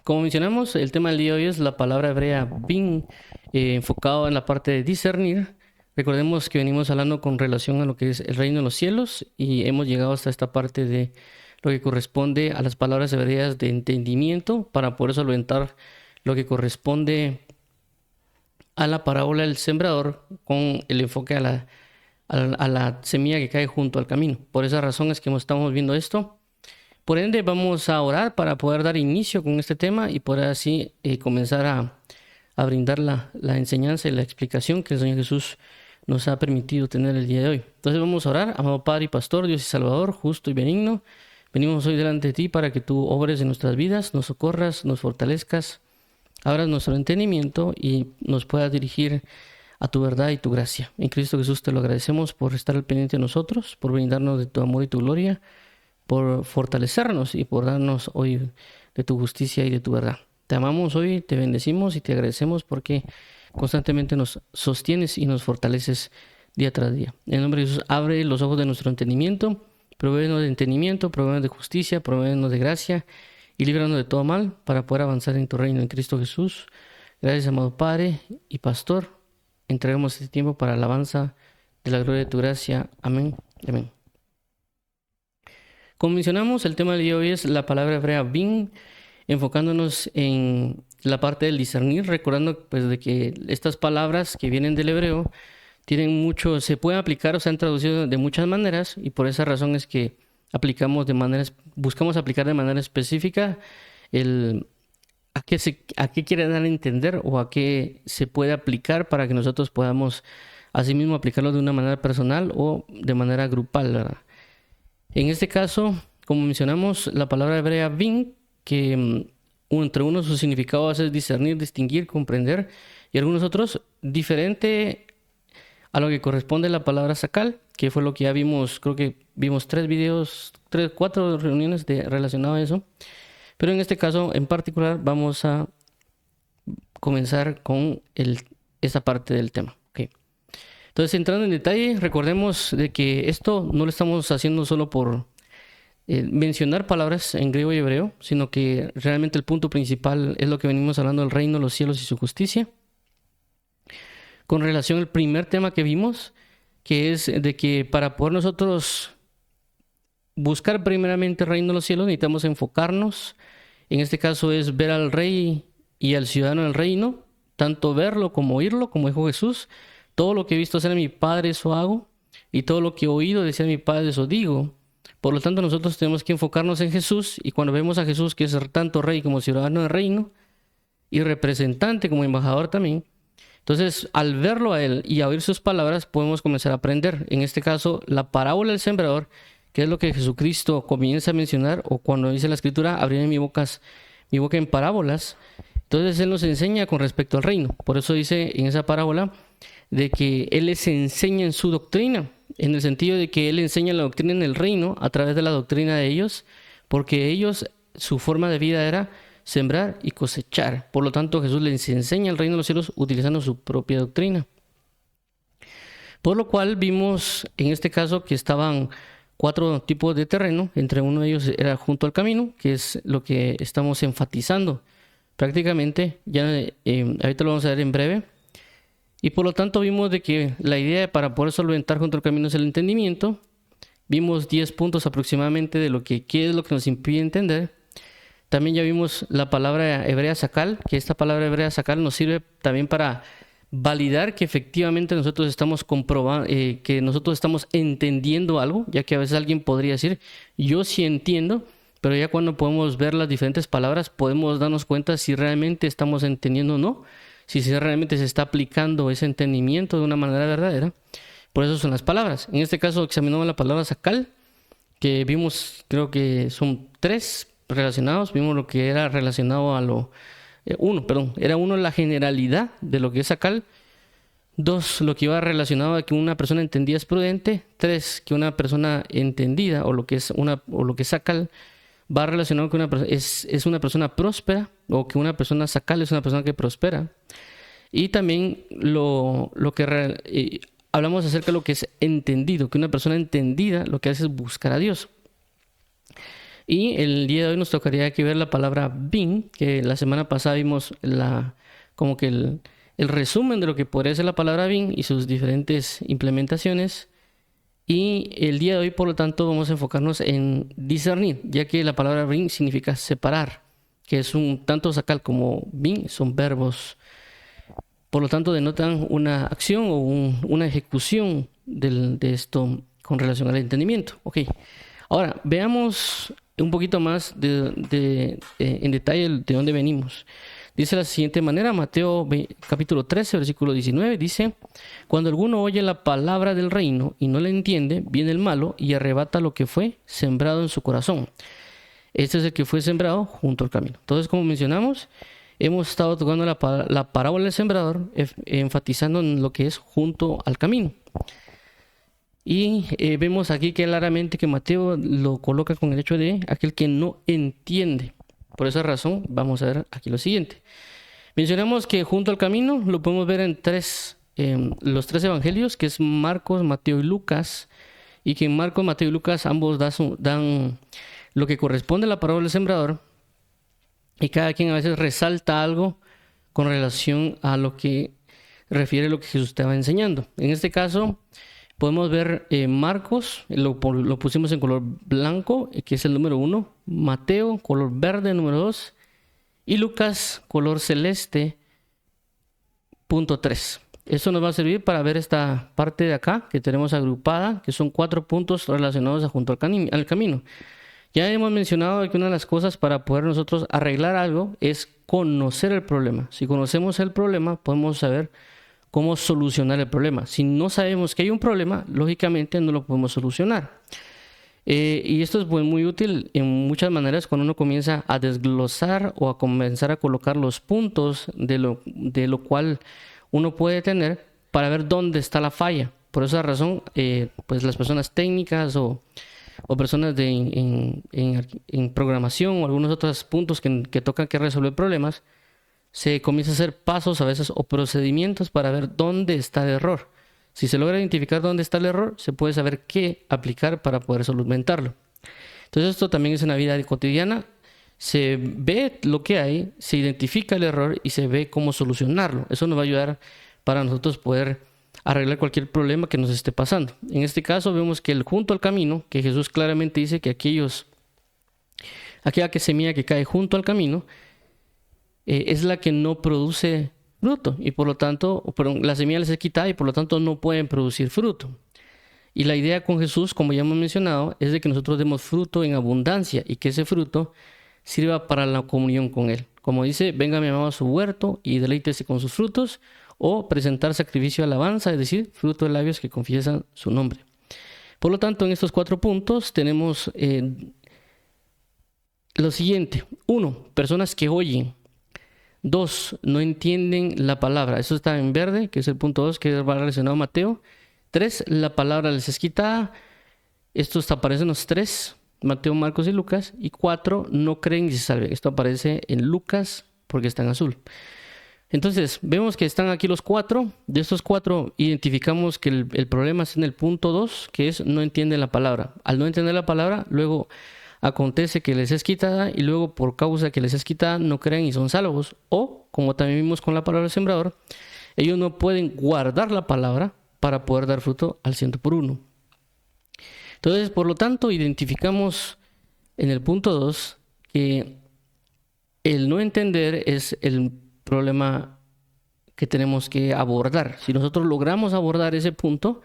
Como mencionamos, el tema del día de hoy es la palabra hebrea bin, enfocado en la parte de discernir. Recordemos que venimos hablando con relación a lo que es el reino de los cielos y hemos llegado hasta esta parte de lo que corresponde a las palabras hebreas de entendimiento para poder solventar lo que corresponde a la parábola del sembrador con el enfoque a la semilla que cae junto al camino. Por esa razón es que estamos viendo esto. Por ende, vamos a orar para poder dar inicio con este tema y poder así comenzar a brindar la enseñanza y la explicación que el Señor Jesús nos ha permitido tener el día de hoy. Entonces vamos a orar, amado Padre y Pastor, Dios y Salvador, justo y benigno. Venimos hoy delante de ti para que tú obres en nuestras vidas, nos socorras, nos fortalezcas, abras nuestro entendimiento y nos puedas dirigir a tu verdad y tu gracia. En Cristo Jesús te lo agradecemos por estar al pendiente de nosotros, por brindarnos de tu amor y tu gloria, por fortalecernos y por darnos hoy de tu justicia y de tu verdad. Te amamos hoy, te bendecimos y te agradecemos porque constantemente nos sostienes y nos fortaleces día tras día. En el nombre de Jesús, abre los ojos de nuestro entendimiento, provéenos de entendimiento, provéenos de justicia, provéenos de gracia y líbranos de todo mal para poder avanzar en tu reino en Cristo Jesús. Gracias, amado Padre y Pastor. Entregamos este tiempo para la alabanza de la gloria de tu gracia. Amén. Amén. Como mencionamos, el tema del día de hoy es la palabra hebrea bin, enfocándonos en la parte del discernir, recordando pues de que estas palabras que vienen del hebreo tienen mucho, se pueden aplicar o se han traducido de muchas maneras y por esa razón es que buscamos aplicar de manera específica el a qué quiere dar a entender o a qué se puede aplicar para que nosotros podamos asimismo aplicarlo de una manera personal o de manera grupal, ¿verdad? En este caso, como mencionamos, la palabra hebrea bin, que entre unos su significado es discernir, distinguir, comprender, y algunos otros diferente a lo que corresponde a la palabra sakal, que fue lo que ya vimos, creo que vimos 4 reuniones relacionadas a eso. Pero en este caso en particular vamos a comenzar con esa parte del tema. Okay. Entonces, entrando en detalle, recordemos de que esto no lo estamos haciendo solo por mencionar palabras en griego y hebreo, sino que realmente el punto principal es lo que venimos hablando del reino, los cielos y su justicia. Con relación al primer tema que vimos, que es de que para poder nosotros buscar primeramente el reino de los cielos necesitamos enfocarnos. En este caso es ver al rey y al ciudadano del reino, tanto verlo como oírlo, como dijo Jesús. Todo lo que he visto hacer a mi Padre, eso hago, y todo lo que he oído decir a mi Padre, eso digo. Por lo tanto, nosotros tenemos que enfocarnos en Jesús, y cuando vemos a Jesús, que es tanto rey como ciudadano del reino, y representante como embajador también, entonces al verlo a él y a oír sus palabras, podemos comenzar a aprender. En este caso, la parábola del sembrador, que es lo que Jesucristo comienza a mencionar, o cuando dice la Escritura, abriré mi boca en parábolas. Entonces Él nos enseña con respecto al reino. Por eso dice en esa parábola de que Él les enseña en su doctrina, en el sentido de que Él enseña la doctrina en el reino a través de la doctrina de ellos, porque ellos, su forma de vida era sembrar y cosechar. Por lo tanto, Jesús les enseña el reino de los cielos utilizando su propia doctrina. Por lo cual vimos en este caso que estaban 4 tipos de terreno, entre uno de ellos era junto al camino, que es lo que estamos enfatizando prácticamente, ya ahorita lo vamos a ver en breve, y por lo tanto vimos de que la idea para poder solventar junto al camino es el entendimiento. Vimos 10 puntos aproximadamente de qué es lo que nos impide entender. También ya vimos la palabra hebrea sakal, que esta palabra hebrea sakal nos sirve también para validar que efectivamente nosotros estamos comprobando, que nosotros estamos entendiendo algo, ya que a veces alguien podría decir, yo sí entiendo, pero ya cuando podemos ver las diferentes palabras podemos darnos cuenta si realmente estamos entendiendo o no, si realmente se está aplicando ese entendimiento de una manera verdadera. Por eso son las palabras. En este caso examinamos la palabra sakal, que vimos, creo que son 3 relacionados. Vimos lo que era relacionado a era uno la generalidad de lo que es sakal. 2, lo que iba relacionado a que una persona entendida es prudente. 3, que una persona entendida o lo que es sakal va relacionado con es una persona próspera, o que una persona sakal es una persona que prospera. Y también hablamos acerca de lo que es entendido, que una persona entendida lo que hace es buscar a Dios. Y el día de hoy nos tocaría aquí ver la palabra bin, que la semana pasada vimos como que el resumen de lo que podría ser la palabra bin y sus diferentes implementaciones. Y el día de hoy, por lo tanto, vamos a enfocarnos en discernir, ya que la palabra bin significa separar, que es tanto sacal como bin son verbos. Por lo tanto, denotan una acción o una ejecución de esto con relación al entendimiento. Ok, ahora veamos un poquito más en detalle de dónde venimos. Dice de la siguiente manera, Mateo capítulo 13, versículo 19, dice: cuando alguno oye la palabra del reino y no la entiende, viene el malo y arrebata lo que fue sembrado en su corazón. Este es el que fue sembrado junto al camino. Entonces, como mencionamos, hemos estado tocando la parábola del sembrador, enfatizando en lo que es junto al camino. Y vemos aquí claramente que Mateo lo coloca con el hecho de aquel que no entiende. Por esa razón, vamos a ver aquí lo siguiente. Mencionamos que junto al camino lo podemos ver en los tres evangelios, que es Marcos, Mateo y Lucas. Y que en Marcos, Mateo y Lucas ambos dan lo que corresponde a la parábola del sembrador. Y cada quien a veces resalta algo con relación a lo que refiere a lo que Jesús estaba enseñando. En este caso, podemos ver Marcos, lo pusimos en color blanco, que es el número 1. Mateo, color verde, número 2. Y Lucas, color celeste, punto 3. Esto nos va a servir para ver esta parte de acá que tenemos agrupada, que son 4 puntos relacionados junto al camino. Ya hemos mencionado que una de las cosas para poder nosotros arreglar algo es conocer el problema. Si conocemos el problema, podemos saber cómo solucionar el problema. Si no sabemos que hay un problema, lógicamente no lo podemos solucionar. Y esto es muy útil en muchas maneras cuando uno comienza a desglosar o a comenzar a colocar los puntos de lo cual uno puede tener para ver dónde está la falla. Por esa razón, pues las personas técnicas o personas en programación o algunos otros puntos que tocan que resolver problemas, se comienza a hacer pasos a veces o procedimientos para ver dónde está el error. Si se logra identificar dónde está el error, se puede saber qué aplicar para poder solventarlo. Entonces esto también es en la vida cotidiana. Se ve lo que hay, se identifica el error y se ve cómo solucionarlo. Eso nos va a ayudar para nosotros poder arreglar cualquier problema que nos esté pasando. En este caso vemos que junto al camino, que Jesús claramente dice que aquella semilla que cae junto al camino es la que no produce fruto y por lo tanto, la semilla les es quitada y por lo tanto no pueden producir fruto. Y la idea con Jesús, como ya hemos mencionado, es de que nosotros demos fruto en abundancia y que ese fruto sirva para la comunión con Él. Como dice, venga mi amado a su huerto y deleítese con sus frutos, o presentar sacrificio de alabanza, es decir, fruto de labios que confiesan su nombre. Por lo tanto, en estos 4 puntos tenemos lo siguiente. 1, personas que oyen. 2, no entienden la palabra. Eso está en verde, que es el punto 2, que va relacionado a Mateo. 3, la palabra les es quitada. Estos aparecen los 3, Mateo, Marcos y Lucas. Y 4, no creen y se salven. Esto aparece en Lucas porque está en azul. Entonces, vemos que están aquí los 4. De estos 4, identificamos que el problema es en el punto 2, que es no entienden la palabra. Al no entender la palabra, luego acontece que les es quitada y luego por causa que les es quitada no creen y son salvos. O, como también vimos con la palabra del sembrador, ellos no pueden guardar la palabra para poder dar fruto al 100%. Entonces, por lo tanto, identificamos en el punto 2 que el no entender es el problema que tenemos que abordar. Si nosotros logramos abordar ese punto,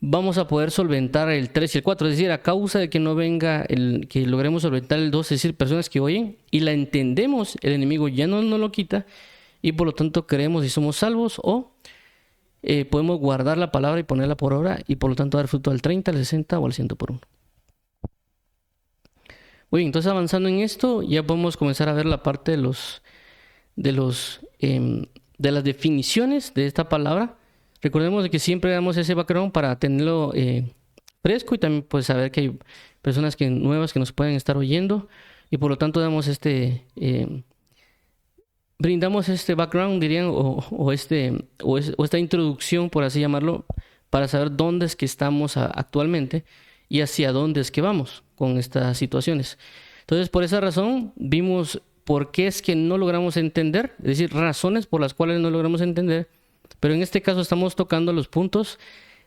vamos a poder solventar el 3 y el 4, es decir, a causa de que no venga que logremos solventar el 2, es decir, personas que oyen y la entendemos, el enemigo ya no nos lo quita y por lo tanto creemos y somos salvos, o podemos guardar la palabra y ponerla por obra y por lo tanto dar fruto al 30, al 60 o al 100%. Muy bien, entonces avanzando en esto, ya podemos comenzar a ver la parte de las definiciones de esta palabra. Recordemos que siempre damos ese background para tenerlo fresco y también pues saber que hay personas nuevas que nos pueden estar oyendo y por lo tanto damos brindamos este background, dirían, o esta introducción, por así llamarlo, para saber dónde es que estamos actualmente y hacia dónde es que vamos con estas situaciones. Entonces, por esa razón, vimos por qué es que no logramos entender, es decir, razones por las cuales no logramos entender, pero en este caso estamos tocando los puntos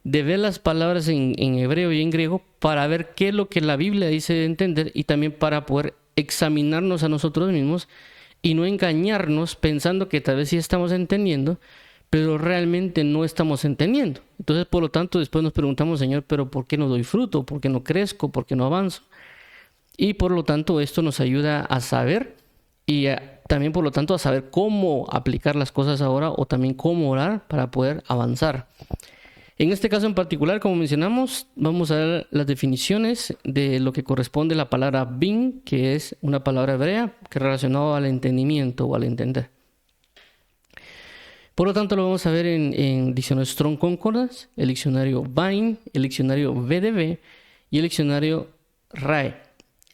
de ver las palabras en hebreo y en griego para ver qué es lo que la Biblia dice de entender y también para poder examinarnos a nosotros mismos y no engañarnos pensando que tal vez sí estamos entendiendo, pero realmente no estamos entendiendo. Entonces, por lo tanto, después nos preguntamos, Señor, pero ¿por qué no doy fruto? ¿Por qué no crezco? ¿Por qué no avanzo? Y por lo tanto, esto nos ayuda a saber y también, por lo tanto, a saber cómo aplicar las cosas ahora o también cómo orar para poder avanzar. En este caso en particular, como mencionamos, vamos a ver las definiciones de lo que corresponde a la palabra bin, que es una palabra hebrea que es relacionada al entendimiento o al entender. Por lo tanto, lo vamos a ver en diccionario Strong Concordance, el diccionario Vine, el diccionario VDB y el diccionario RAE.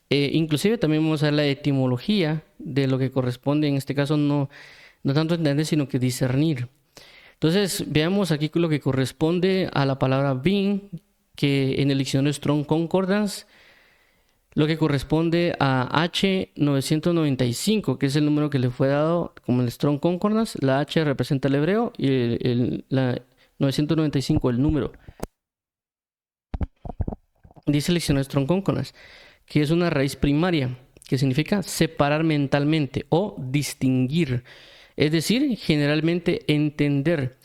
Inclusive también vamos a ver la etimología de lo que corresponde, en este caso no tanto entender, sino que discernir. Entonces, veamos aquí lo que corresponde a la palabra bin, que en el diccionario Strong Concordance, lo que corresponde a H995, que es el número que le fue dado como el Strong Concordance. La H representa el hebreo y la 995 el número. Dice el diccionario Strong Concordance que es una raíz primaria, que significa separar mentalmente o distinguir. Es decir, generalmente entender.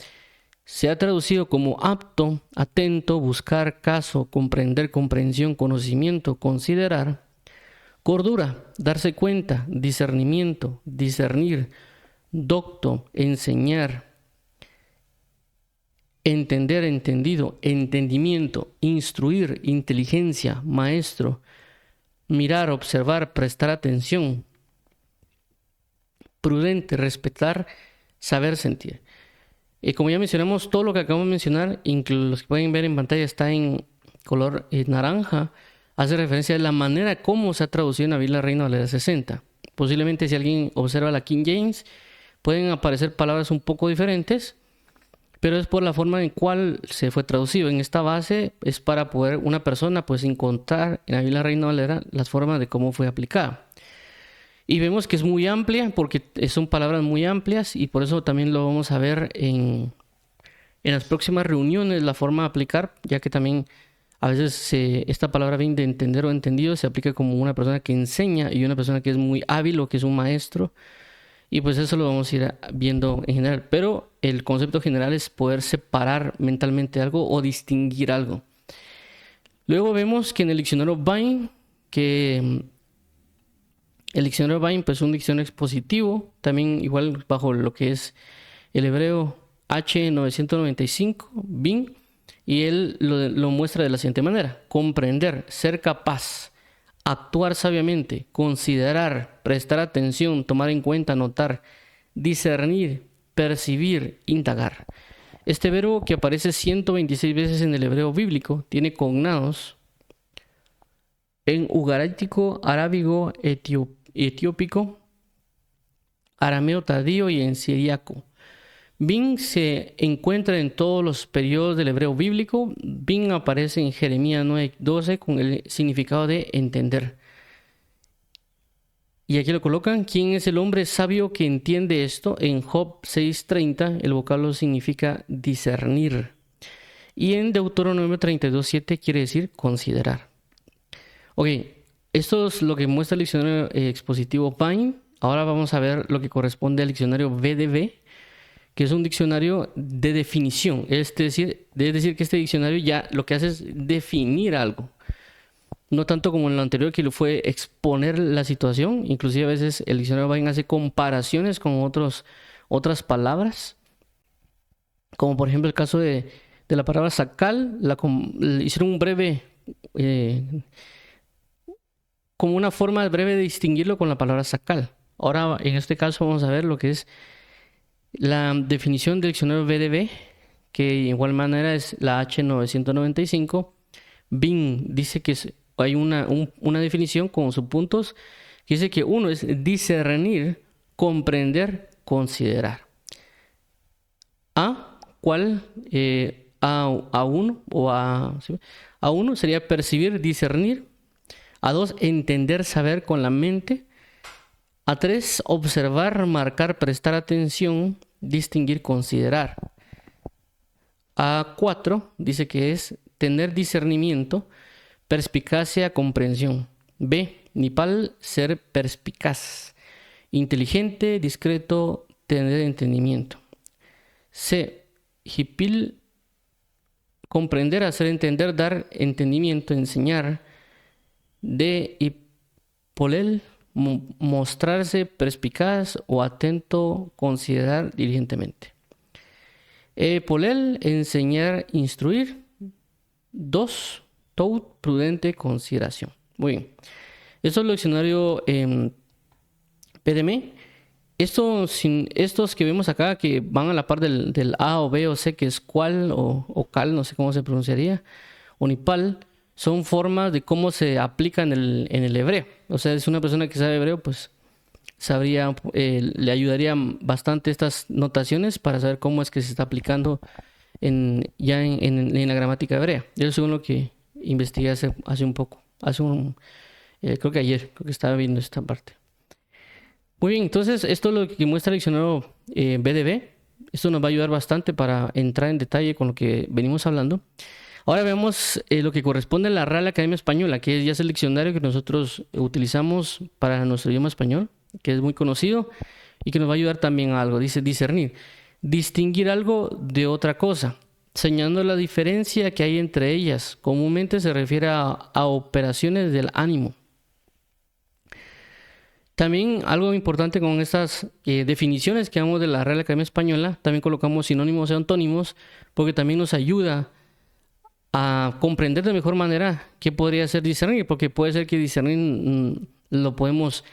Se ha traducido como apto, atento, buscar, caso, comprender, comprensión, conocimiento, considerar. Cordura, darse cuenta, discernimiento, discernir, docto, enseñar. Entender, entendido, entendimiento, instruir, inteligencia, maestro. Mirar, observar, prestar atención. Prudente, respetar, saber sentir. Como ya mencionamos, todo lo que acabamos de mencionar, incluso los que pueden ver en pantalla, está en color naranja. Hace referencia a la manera como se ha traducido en la Biblia Reina Valera 60. Posiblemente si alguien observa la King James, pueden aparecer palabras un poco diferentes, pero es por la forma en cual se fue traducido. En esta base es para poder una persona pues encontrar en la Biblia Reina Valera las formas de cómo fue aplicada. Y vemos que es muy amplia porque son palabras muy amplias y por eso también lo vamos a ver en las próximas reuniones, la forma de aplicar, ya que también a veces esta palabra bien de entender o entendido se aplica como una persona que enseña y una persona que es muy hábil o que es un maestro. Y pues eso lo vamos a ir viendo en general. Pero el concepto general es poder separar mentalmente algo o distinguir algo. Luego vemos que en el diccionario Vine, el diccionario Vine pues, es un diccionario expositivo, también igual bajo lo que es el hebreo H995, Vine, y él lo muestra de la siguiente manera: comprender, ser capaz, actuar sabiamente, considerar, prestar atención, tomar en cuenta, notar, discernir, percibir, indagar. Este verbo, que aparece 126 veces en el hebreo bíblico, tiene cognados en ugarítico, arábigo, etiópico, arameo tardío y en siríaco. Bin se encuentra en todos los periodos del hebreo bíblico. Bin aparece en Jeremías 9:12 con el significado de entender. Y aquí lo colocan: ¿quién es el hombre sabio que entiende esto? En Job 6:30 el vocablo significa discernir. Y en Deuteronomio 32:7 quiere decir considerar. Ok, esto es lo que muestra el diccionario expositivo Vine. Ahora vamos a ver lo que corresponde al diccionario VDB, que es un diccionario de definición. Es decir que este diccionario ya lo que hace es definir algo. No tanto como en lo anterior, que lo fue exponer la situación. Inclusive a veces el diccionario Vine hace comparaciones con otras palabras. Como por ejemplo el caso de la palabra sacal. Hicieron un breve... como una forma breve de distinguirlo con la palabra sacal. Ahora en este caso vamos a ver lo que es la definición del diccionario VDB, que de igual manera es la H995. Bin dice que hay una definición con subpuntos que dice que uno es discernir, comprender, considerar. ¿Cuál? A1 o ¿sí? A1 sería percibir, discernir. A2, entender, saber con la mente. A3, observar, marcar, prestar atención, distinguir, considerar. A4 dice que es tener discernimiento, perspicacia, comprensión. B, Nipal, ser perspicaz, inteligente, discreto, tener entendimiento. C, Hipil, comprender, hacer entender, dar entendimiento, enseñar. D, Hipolel, mostrarse perspicaz o atento, considerar diligentemente. Polel, enseñar, instruir. 2, Tout, prudente, consideración. Muy bien. Esto es el diccionario PDM. Estos que vemos acá, que van a la par del A o B o C, que es cual o cal, no sé cómo se pronunciaría, o nipal, son formas de cómo se aplica en el hebreo. O sea, es una persona que sabe hebreo, pues sabría, le ayudarían bastante estas notaciones para saber cómo es que se está aplicando en la gramática hebrea. Yo según lo que investigué hace un poco, creo que ayer, creo que estaba viendo esta parte. Muy bien, entonces esto es lo que muestra el diccionario BDB. Esto nos va a ayudar bastante para entrar en detalle con lo que venimos hablando. Ahora vemos lo que corresponde a la Real Academia Española, que ya es el diccionario que nosotros utilizamos para nuestro idioma español, que es muy conocido y que nos va a ayudar también a algo. Dice discernir, distinguir algo de otra cosa, señalando la diferencia que hay entre ellas. Comúnmente se refiere a operaciones del ánimo. También algo importante con estas definiciones que damos de la Real Academia Española, también colocamos sinónimos y antónimos, porque también nos ayuda a comprender de mejor manera qué podría ser discernir, porque puede ser que discernir lo podemos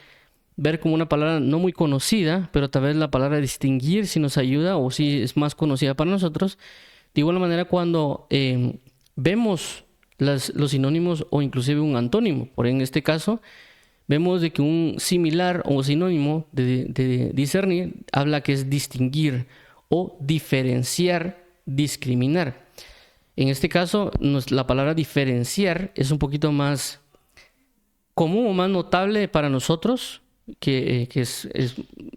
ver como una palabra no muy conocida, pero tal vez la palabra distinguir si nos ayuda o si es más conocida para nosotros. De igual manera, cuando vemos los sinónimos o inclusive un antónimo, por en este caso, vemos de que un similar o sinónimo de discernir habla que es distinguir o diferenciar, discriminar. En este caso, la palabra diferenciar es un poquito más común o más notable para nosotros, que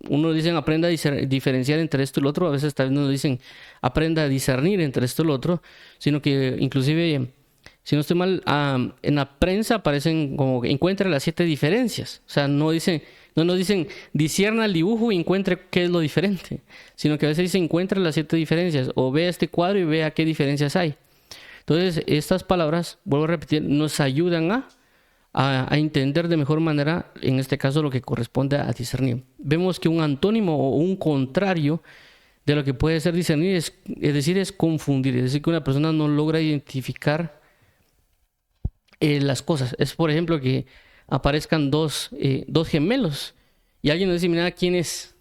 uno dicen aprenda a diferenciar entre esto y lo otro, a veces también nos dicen aprenda a discernir entre esto y lo otro, sino que inclusive, si no estoy mal, en la prensa aparecen como encuentre las 7 diferencias. O sea, no nos dicen discierna el dibujo y encuentre qué es lo diferente, sino que a veces dicen encuentre las 7 diferencias o vea este cuadro y vea qué diferencias hay. Entonces, estas palabras, vuelvo a repetir, nos ayudan a entender de mejor manera, en este caso, lo que corresponde a discernir. Vemos que un antónimo o un contrario de lo que puede ser discernir es confundir. Es decir, que una persona no logra identificar las cosas. Es, por ejemplo, que aparezcan dos gemelos y alguien nos dice, mira, ¿quién es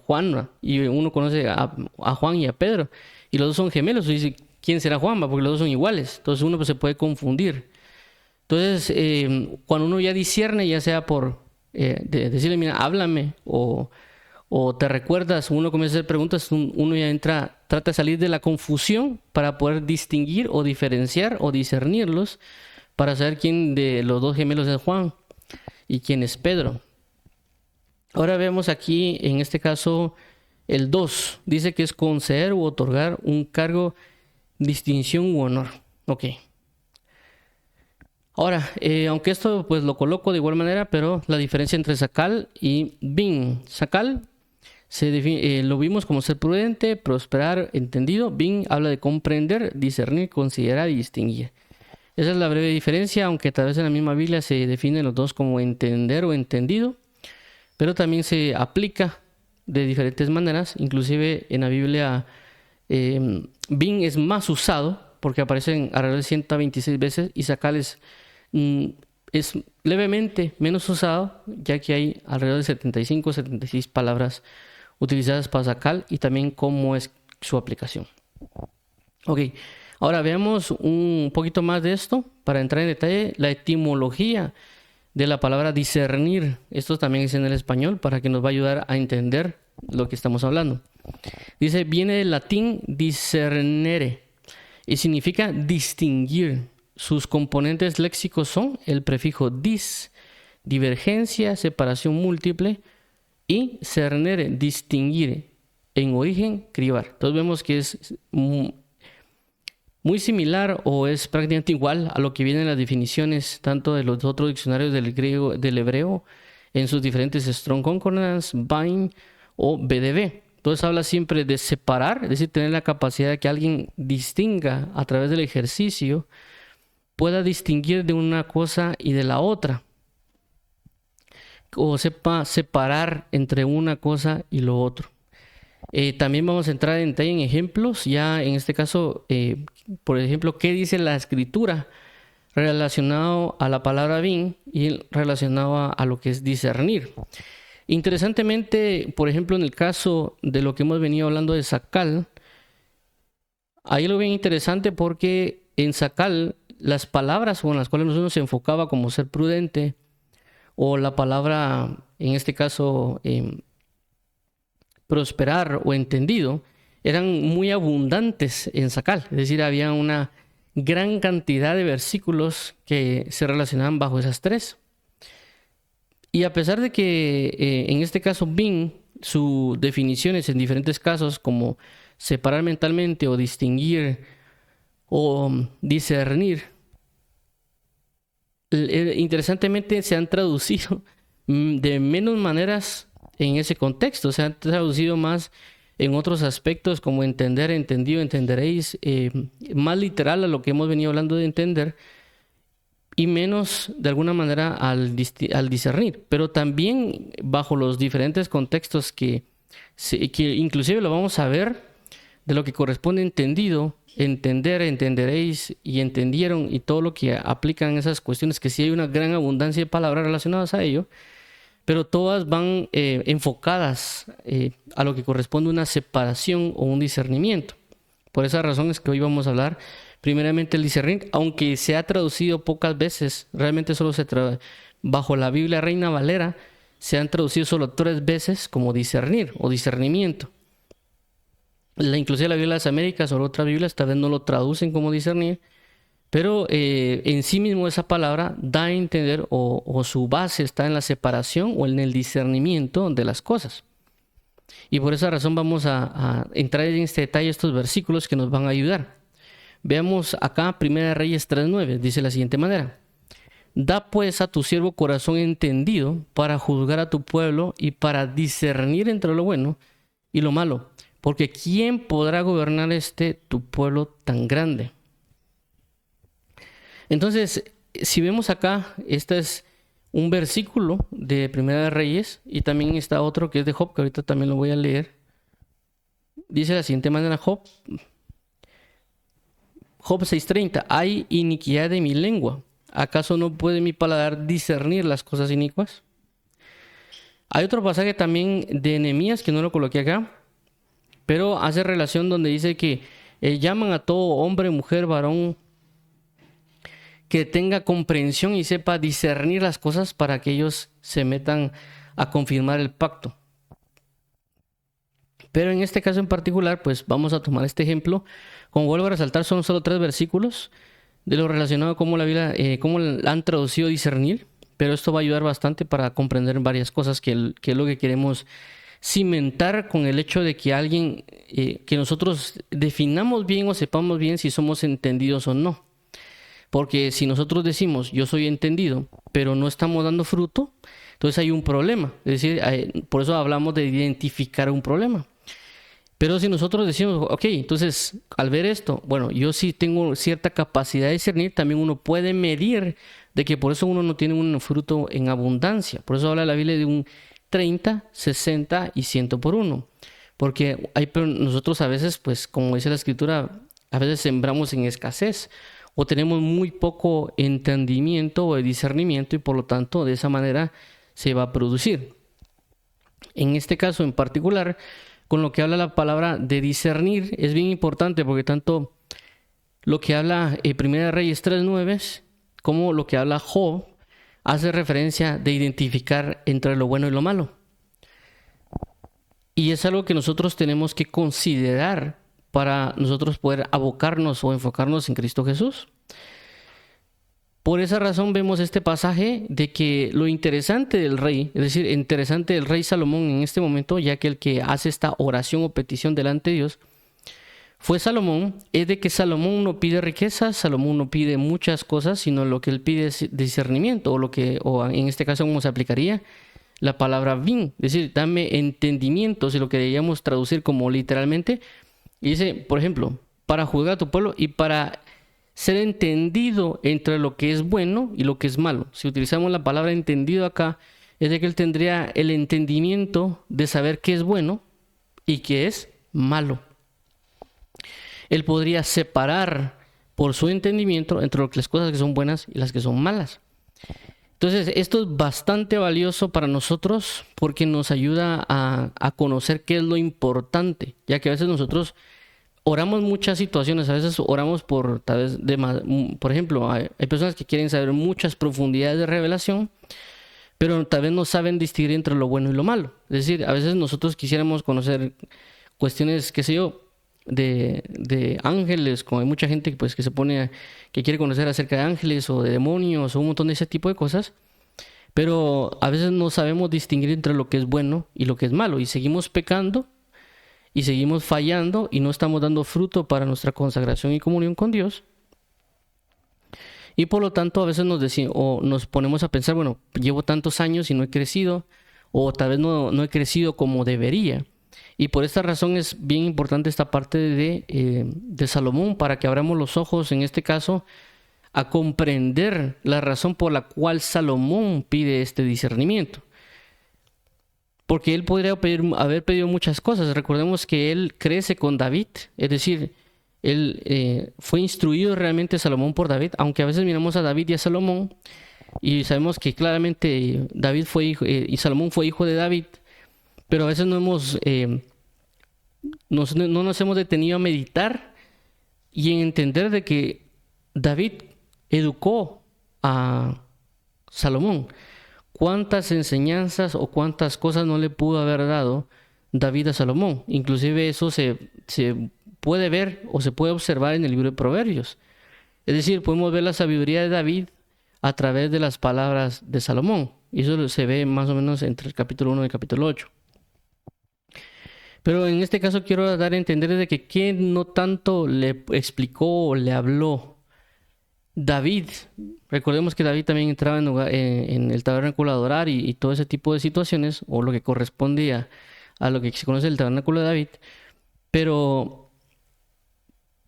Juan? Y uno conoce a Juan y a Pedro y los dos son gemelos. Y dice, ¿quién será Juan? Porque los dos son iguales. Entonces uno se puede confundir. Entonces, cuando uno ya discierne, ya sea por decirle, mira, háblame, o te recuerdas, uno comienza a hacer preguntas, uno ya trata de salir de la confusión para poder distinguir o diferenciar o discernirlos, para saber quién de los dos gemelos es Juan y quién es Pedro. Ahora vemos aquí, en este caso, el 2. Dice que es conceder u otorgar un cargo, distinción u honor. Ok. Ahora, aunque esto pues lo coloco de igual manera, pero la diferencia entre sacal y bin. Sacal lo vimos como ser prudente, prosperar, entendido. Bin habla de comprender, discernir, considerar y distinguir. Esa es la breve diferencia, aunque tal vez en la misma Biblia se definen los dos como entender o entendido, pero también se aplica de diferentes maneras. Inclusive en la Biblia bin es más usado porque aparecen alrededor de 126 veces y sacal es levemente menos usado, ya que hay alrededor de 75 76 palabras utilizadas para sacal y también cómo es su aplicación. Ok, ahora veamos un poquito más de esto para entrar en detalle, la etimología de la palabra discernir. Esto también es en el español para que nos va a ayudar a entender lo que estamos hablando. Dice, viene del latín discernere y significa distinguir, sus componentes léxicos son el prefijo dis, divergencia, separación múltiple, y cernere, distinguir, en origen, cribar. Entonces vemos que es muy similar o es prácticamente igual a lo que vienen las definiciones tanto de los otros diccionarios del griego, del hebreo, en sus diferentes Strong Concordance, Vine o BDB. Entonces habla siempre de separar, es decir, tener la capacidad de que alguien distinga a través del ejercicio, pueda distinguir de una cosa y de la otra, o sepa separar entre una cosa y lo otro. También vamos a entrar en detalle en ejemplos, ya en este caso, por ejemplo, qué dice la escritura relacionado a la palabra bin y relacionado a lo que es discernir. Interesantemente, por ejemplo, en el caso de lo que hemos venido hablando de Sacal, ahí lo bien interesante porque en Sacal las palabras con las cuales nosotros se enfocaba como ser prudente, o la palabra, en este caso, prosperar o entendido, eran muy abundantes en Sacal. Es decir, había una gran cantidad de versículos que se relacionaban bajo esas tres. Y a pesar de que en este caso bin, sus definiciones en diferentes casos como separar mentalmente o distinguir o discernir, interesantemente se han traducido de menos maneras en ese contexto, se han traducido más en otros aspectos como entender, entendido, entenderéis, más literal a lo que hemos venido hablando de entender y menos de alguna manera al discernir, pero también bajo los diferentes contextos que inclusive lo vamos a ver de lo que corresponde entendido, entender, entenderéis y entendieron y todo lo que aplican esas cuestiones, que sí hay una gran abundancia de palabras relacionadas a ello, pero todas van enfocadas a lo que corresponde una separación o un discernimiento. Por esa razón es que hoy vamos a hablar primeramente el discernir, aunque se ha traducido pocas veces, realmente solo bajo la Biblia Reina Valera se han traducido solo 3 veces como discernir o discernimiento. Inclusive la Biblia de las Américas o otras Biblias tal vez no lo traducen como discernir, pero en sí mismo esa palabra da a entender o su base está en la separación o en el discernimiento de las cosas. Y por esa razón vamos a entrar en este detalle estos versículos que nos van a ayudar. Veamos acá 1 Reyes 3:9, dice de la siguiente manera: da pues a tu siervo corazón entendido para juzgar a tu pueblo y para discernir entre lo bueno y lo malo, porque ¿quién podrá gobernar tu pueblo tan grande? Entonces, si vemos acá, este es un versículo de Primera de Reyes y también está otro que es de Job, que ahorita también lo voy a leer. Dice de la siguiente manera Job 6:30: hay iniquidad de mi lengua, ¿acaso no puede mi paladar discernir las cosas inicuas? Hay otro pasaje también de Nehemías que no lo coloqué acá, pero hace relación donde dice que llaman a todo hombre, mujer, varón, que tenga comprensión y sepa discernir las cosas para que ellos se metan a confirmar el pacto. Pero en este caso en particular, pues vamos a tomar este ejemplo. Como vuelvo a resaltar, son solo 3 versículos de lo relacionado a cómo la Biblia, cómo han traducido discernir, pero esto va a ayudar bastante para comprender varias cosas que es lo que queremos cimentar con el hecho de que alguien, que nosotros definamos bien o sepamos bien si somos entendidos o no. Porque si nosotros decimos yo soy entendido, pero no estamos dando fruto, entonces hay un problema. Es decir, por eso hablamos de identificar un problema. Pero si nosotros decimos, ok, entonces al ver esto, bueno, yo sí tengo cierta capacidad de discernir, también uno puede medir de que por eso uno no tiene un fruto en abundancia. Por eso habla la Biblia de un 30, 60 y 100 por 1. Porque nosotros a veces, pues como dice la Escritura, a veces sembramos en escasez o tenemos muy poco entendimiento o discernimiento y por lo tanto de esa manera se va a producir. En este caso en particular, con lo que habla la palabra de discernir, es bien importante porque tanto lo que habla 1 Reyes 3:9 como lo que habla Job hace referencia de identificar entre lo bueno y lo malo. Y es algo que nosotros tenemos que considerar para nosotros poder abocarnos o enfocarnos en Cristo Jesús. Por esa razón vemos este pasaje de que lo interesante del rey, es decir, interesante del rey Salomón en este momento, ya que el que hace esta oración o petición delante de Dios fue Salomón, es de que Salomón no pide riquezas, Salomón no pide muchas cosas, sino lo que él pide es discernimiento, o en este caso cómo se aplicaría la palabra bin, es decir, dame entendimiento, si lo queríamos traducir como literalmente, y dice, por ejemplo, para juzgar a tu pueblo y para ser entendido entre lo que es bueno y lo que es malo. Si utilizamos la palabra entendido acá, es de que él tendría el entendimiento de saber qué es bueno y qué es malo. Él podría separar por su entendimiento entre las cosas que son buenas y las que son malas. Entonces, esto es bastante valioso para nosotros porque nos ayuda a conocer qué es lo importante, ya que a veces nosotros oramos muchas situaciones, a veces oramos por, tal vez, por ejemplo, hay personas que quieren saber muchas profundidades de revelación, pero tal vez no saben distinguir entre lo bueno y lo malo. Es decir, a veces nosotros quisiéramos conocer cuestiones, qué sé yo, de ángeles, como hay mucha gente pues, que quiere conocer acerca de ángeles o de demonios o un montón de ese tipo de cosas, pero a veces no sabemos distinguir entre lo que es bueno y lo que es malo y seguimos pecando y seguimos fallando y no estamos dando fruto para nuestra consagración y comunión con Dios. Y por lo tanto a veces nos ponemos a pensar, bueno, llevo tantos años y no he crecido, o tal vez no he crecido como debería. Y por esta razón es bien importante esta parte de Salomón, para que abramos los ojos, en este caso, a comprender la razón por la cual Salomón pide este discernimiento. Porque él podría haber pedido muchas cosas. Recordemos que él crece con David, es decir, él fue instruido realmente Salomón por David, aunque a veces miramos a David y a Salomón y sabemos que claramente David fue hijo y Salomón fue hijo de David, pero a veces no nos hemos detenido a meditar y en entender de que David educó a Salomón. ¿Cuántas enseñanzas o cuántas cosas no le pudo haber dado David a Salomón? Inclusive eso se puede ver o se puede observar en el libro de Proverbios. Es decir, podemos ver la sabiduría de David a través de las palabras de Salomón. Y eso se ve más o menos entre el capítulo 1 y el capítulo 8. Pero en este caso quiero dar a entender de que quién no tanto le explicó o le habló David. Recordemos que David también entraba en el tabernáculo a adorar y todo ese tipo de situaciones, o lo que corresponde a lo que se conoce el tabernáculo de David. Pero,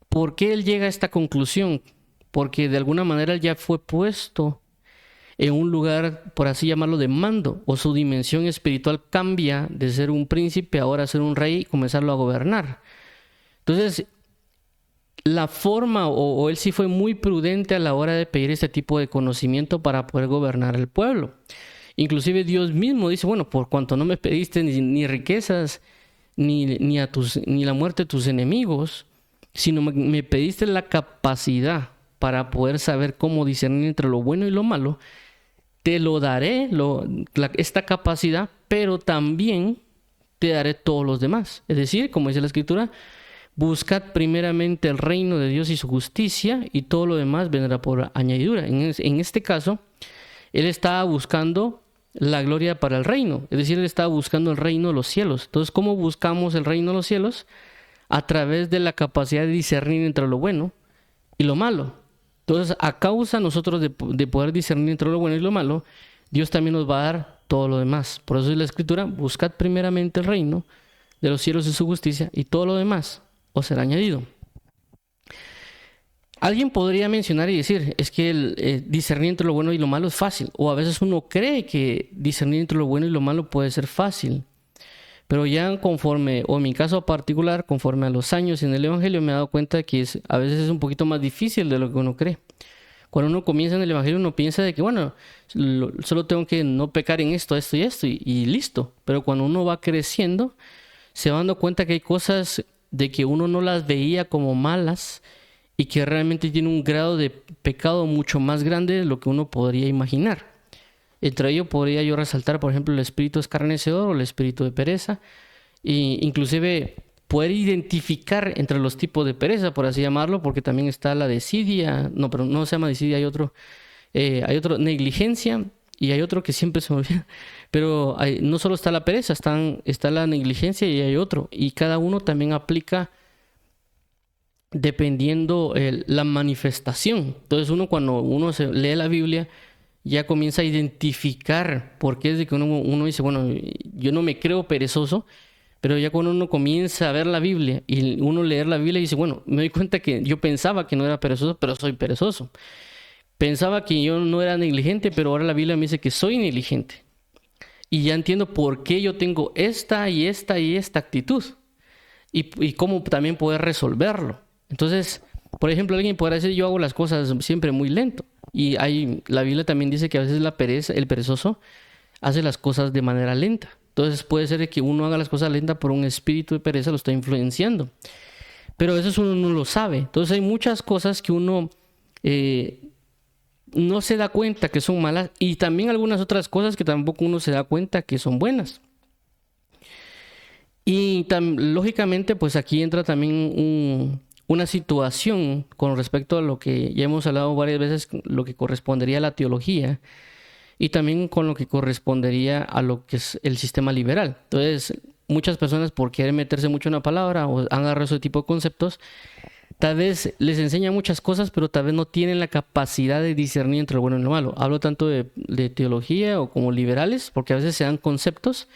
¿por qué él llega a esta conclusión? Porque de alguna manera él ya fue puesto en un lugar, por así llamarlo, de mando, o su dimensión espiritual cambia de ser un príncipe ahora a ser un rey y comenzarlo a gobernar. Entonces, la forma, o él sí fue muy prudente a la hora de pedir este tipo de conocimiento para poder gobernar el pueblo. Inclusive Dios mismo dice, bueno, por cuanto no me pediste ni riquezas, ni la muerte de tus enemigos, sino me pediste la capacidad para poder saber cómo discernir entre lo bueno y lo malo, te lo daré, esta capacidad, pero también te daré todos los demás. Es decir, como dice la Escritura, buscad primeramente el reino de Dios y su justicia, y todo lo demás vendrá por añadidura. En este caso, él estaba buscando la gloria para el reino, es decir, él estaba buscando el reino de los cielos. Entonces, ¿cómo buscamos el reino de los cielos? A través de la capacidad de discernir entre lo bueno y lo malo. Entonces, a causa nosotros de poder discernir entre lo bueno y lo malo, Dios también nos va a dar todo lo demás. Por eso es la Escritura, buscad primeramente el reino de los cielos y su justicia, y todo lo demás os será añadido. Alguien podría mencionar y decir, es que el discernir entre lo bueno y lo malo es fácil, o a veces uno cree que discernir entre lo bueno y lo malo puede ser fácil. Pero ya conforme, o en mi caso particular, conforme a los años en el Evangelio, me he dado cuenta de que a veces es un poquito más difícil de lo que uno cree. Cuando uno comienza en el Evangelio, uno piensa de que, bueno, solo tengo que no pecar en esto, esto y esto, y listo. Pero cuando uno va creciendo, se va dando cuenta que hay cosas de que uno no las veía como malas y que realmente tiene un grado de pecado mucho más grande de lo que uno podría imaginar. Entre ello podría yo resaltar, por ejemplo, el espíritu escarnecedor o el espíritu de pereza, e inclusive poder identificar entre los tipos de pereza, por así llamarlo, porque también está la desidia, no, pero no se llama desidia, hay otro hay otro, negligencia, y hay otro que siempre se me olvida. Pero no solo está la pereza, está la negligencia y hay otro. Y cada uno también aplica dependiendo la manifestación. Entonces cuando uno lee la Biblia, ya comienza a identificar por qué es de que uno dice, bueno, yo no me creo perezoso, pero ya cuando uno comienza a ver la Biblia y uno leer la Biblia y dice, bueno, me doy cuenta que yo pensaba que no era perezoso, pero soy perezoso. Pensaba que yo no era negligente, pero ahora la Biblia me dice que soy negligente. Y ya entiendo por qué yo tengo esta y esta y esta actitud. Y cómo también poder resolverlo. Entonces, por ejemplo, alguien podrá decir, yo hago las cosas siempre muy lento. Y la Biblia también dice que a veces el perezoso hace las cosas de manera lenta. Entonces puede ser que uno haga las cosas lentas por un espíritu de pereza, lo está influenciando. Pero eso uno no lo sabe. Entonces hay muchas cosas que uno no se da cuenta que son malas, y también algunas otras cosas que tampoco uno se da cuenta que son buenas. Y lógicamente, pues aquí entra también una situación con respecto a lo que ya hemos hablado varias veces, lo que correspondería a la teología, y también con lo que correspondería a lo que es el sistema liberal. Entonces, muchas personas, por querer meterse mucho en una palabra o han agarrado ese tipo de conceptos, tal vez les enseña muchas cosas, pero tal vez no tienen la capacidad de discernir entre lo bueno y lo malo. Hablo tanto de teología o como liberales, porque a veces se dan conceptos,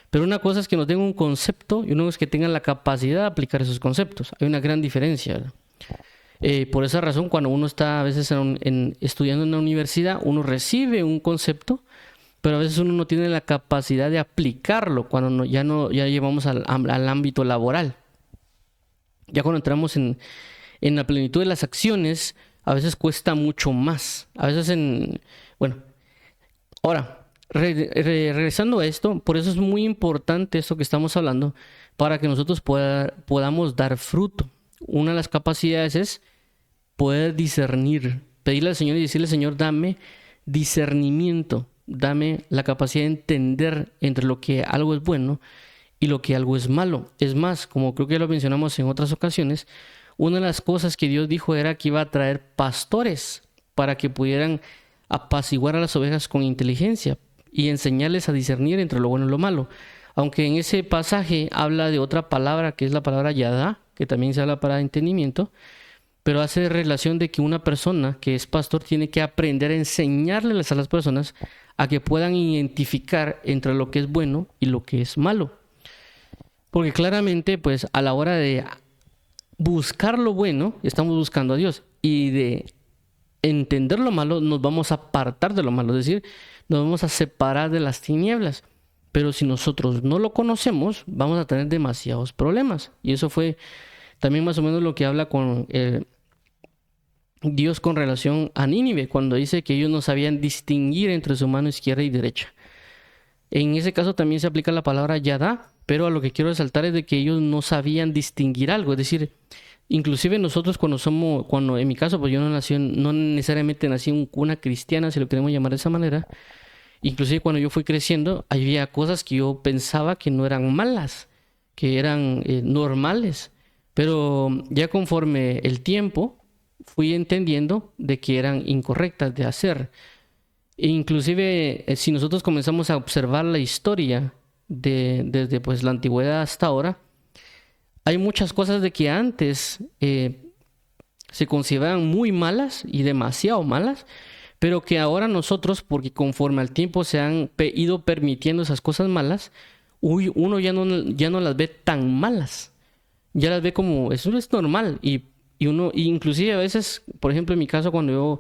pero una cosa es que no tengan un concepto y una es que tengan la capacidad de aplicar esos conceptos. Hay una gran diferencia, ¿verdad? Por esa razón, cuando uno está a veces estudiando en la universidad, uno recibe un concepto, pero a veces uno no tiene la capacidad de aplicarlo cuando ya llevamos al ámbito laboral. Ya cuando entramos en la plenitud de las acciones, a veces cuesta mucho más. A veces bueno, ahora, regresando a esto, por eso es muy importante esto que estamos hablando, para que nosotros podamos dar fruto. Una de las capacidades es poder discernir, pedirle al Señor y decirle, Señor, dame discernimiento, dame la capacidad de entender entre lo que algo es bueno y lo que algo es malo. Es más, como creo que lo mencionamos en otras ocasiones, una de las cosas que Dios dijo era que iba a traer pastores para que pudieran apaciguar a las ovejas con inteligencia y enseñarles a discernir entre lo bueno y lo malo. Aunque en ese pasaje habla de otra palabra, que es la palabra yadá, que también se habla para entendimiento, pero hace relación de que una persona que es pastor tiene que aprender a enseñarles a las personas a que puedan identificar entre lo que es bueno y lo que es malo. Porque claramente, pues, a la hora de buscar lo bueno, estamos buscando a Dios. Y de entender lo malo, nos vamos a apartar de lo malo. Es decir, nos vamos a separar de las tinieblas. Pero si nosotros no lo conocemos, vamos a tener demasiados problemas. Y eso fue también más o menos lo que habla con Dios con relación a Nínive, cuando dice que ellos no sabían distinguir entre su mano izquierda y derecha. En ese caso también se aplica la palabra yadá, pero a lo que quiero resaltar es de que ellos no sabían distinguir algo. Es decir, inclusive nosotros cuando en mi caso, pues yo no necesariamente nací en cuna cristiana, si lo queremos llamar de esa manera. Inclusive cuando yo fui creciendo, había cosas que yo pensaba que no eran malas, que eran normales. Pero ya conforme el tiempo, fui entendiendo de que eran incorrectas de hacer. E inclusive, si nosotros comenzamos a observar la historia desde pues, la antigüedad hasta ahora, hay muchas cosas de que antes se consideraban muy malas y demasiado malas, pero que ahora nosotros, porque conforme al tiempo se han ido permitiendo esas cosas malas, uno ya no las ve tan malas. Ya las ve como, eso es normal. Y uno, inclusive a veces, por ejemplo, en mi caso, cuando yo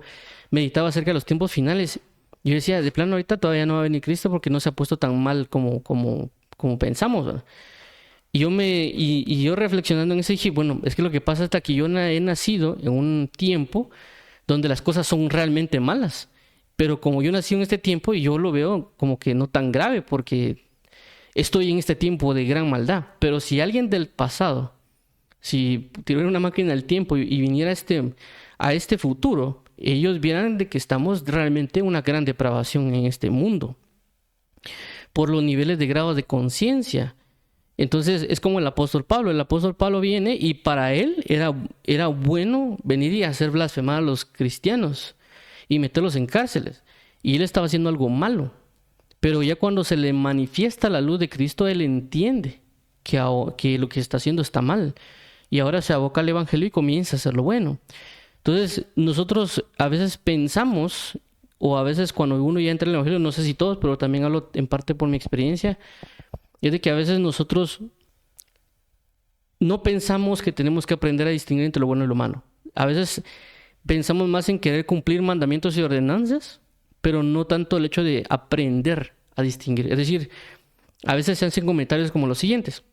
meditaba acerca de los tiempos finales, yo decía, de plano ahorita todavía no va a venir Cristo porque no se ha puesto tan mal como pensamos, ¿verdad? Y yo reflexionando en eso dije, bueno, es que lo que pasa es que yo he nacido en un tiempo donde las cosas son realmente malas. Pero como yo nací en este tiempo, y yo lo veo como que no tan grave porque estoy en este tiempo de gran maldad. Pero si alguien del pasado, si tuviera una máquina del tiempo y viniera a este futuro, ellos vieran de que estamos realmente en una gran depravación en este mundo por los niveles de grados de conciencia. Entonces es como el apóstol Pablo. El apóstol Pablo viene y para él era bueno venir y hacer blasfemar a los cristianos. y meterlos en cárceles. Y él estaba haciendo algo malo. Pero ya cuando se le manifiesta la luz de Cristo, él entiende que lo que está haciendo está mal. Y ahora se aboca al evangelio y comienza a hacer lo bueno. Entonces, nosotros a veces pensamos, o a veces cuando uno ya entra en el evangelio, no sé si todos, pero también hablo en parte por mi experiencia, es de que a veces nosotros no pensamos que tenemos que aprender a distinguir entre lo bueno y lo malo. A veces pensamos más en querer cumplir mandamientos y ordenanzas, pero no tanto el hecho de aprender a distinguir. Es decir, a veces se hacen comentarios como los siguientes.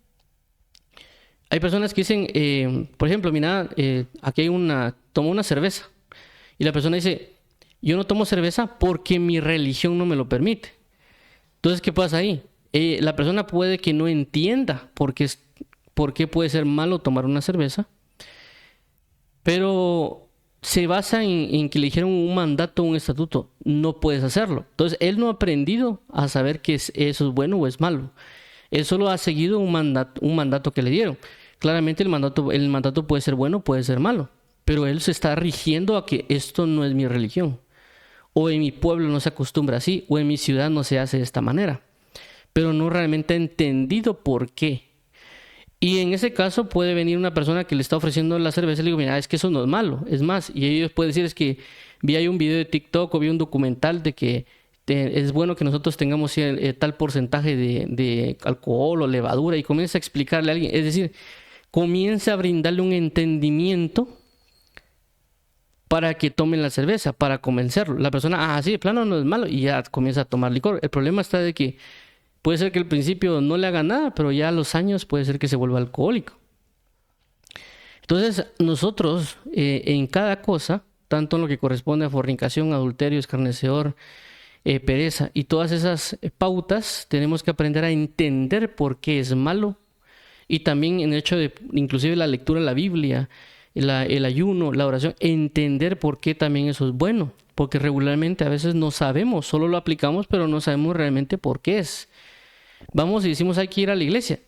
Hay personas que dicen, por ejemplo, mira, aquí hay tomo una cerveza. Y la persona dice, yo no tomo cerveza porque mi religión no me lo permite. Entonces, ¿qué pasa ahí? La persona puede que no entienda por qué puede ser malo tomar una cerveza, pero se basa en que le dijeron un mandato, un estatuto. No puedes hacerlo. Entonces, él no ha aprendido a saber que eso es bueno o es malo. Él solo ha seguido un mandato que le dieron. Claramente el mandato puede ser bueno, puede ser malo, pero él se está rigiendo a que esto no es mi religión. O en mi pueblo no se acostumbra así, o en mi ciudad no se hace de esta manera. Pero no realmente ha entendido por qué. Y en ese caso puede venir una persona que le está ofreciendo la cerveza y le digo, mira, es que eso no es malo. Es más, y ellos pueden decir, es que vi ahí un video de TikTok o vi un documental de que es bueno que nosotros tengamos tal porcentaje de alcohol o levadura, y comienza a explicarle a alguien. Es decir, comienza a brindarle un entendimiento para que tomen la cerveza, para convencerlo. La persona, sí, de plano no es malo, y ya comienza a tomar licor. El problema está de que puede ser que al principio no le haga nada, pero ya a los años puede ser que se vuelva alcohólico. Entonces, nosotros en cada cosa, tanto en lo que corresponde a fornicación, adulterio, escarnecedor, pereza y todas esas pautas, tenemos que aprender a entender por qué es malo. Y también en el hecho de, inclusive la lectura de la Biblia, el ayuno, la oración, entender por qué también eso es bueno. Porque regularmente a veces no sabemos, solo lo aplicamos, pero no sabemos realmente por qué es. Vamos y decimos hay que ir a la iglesia,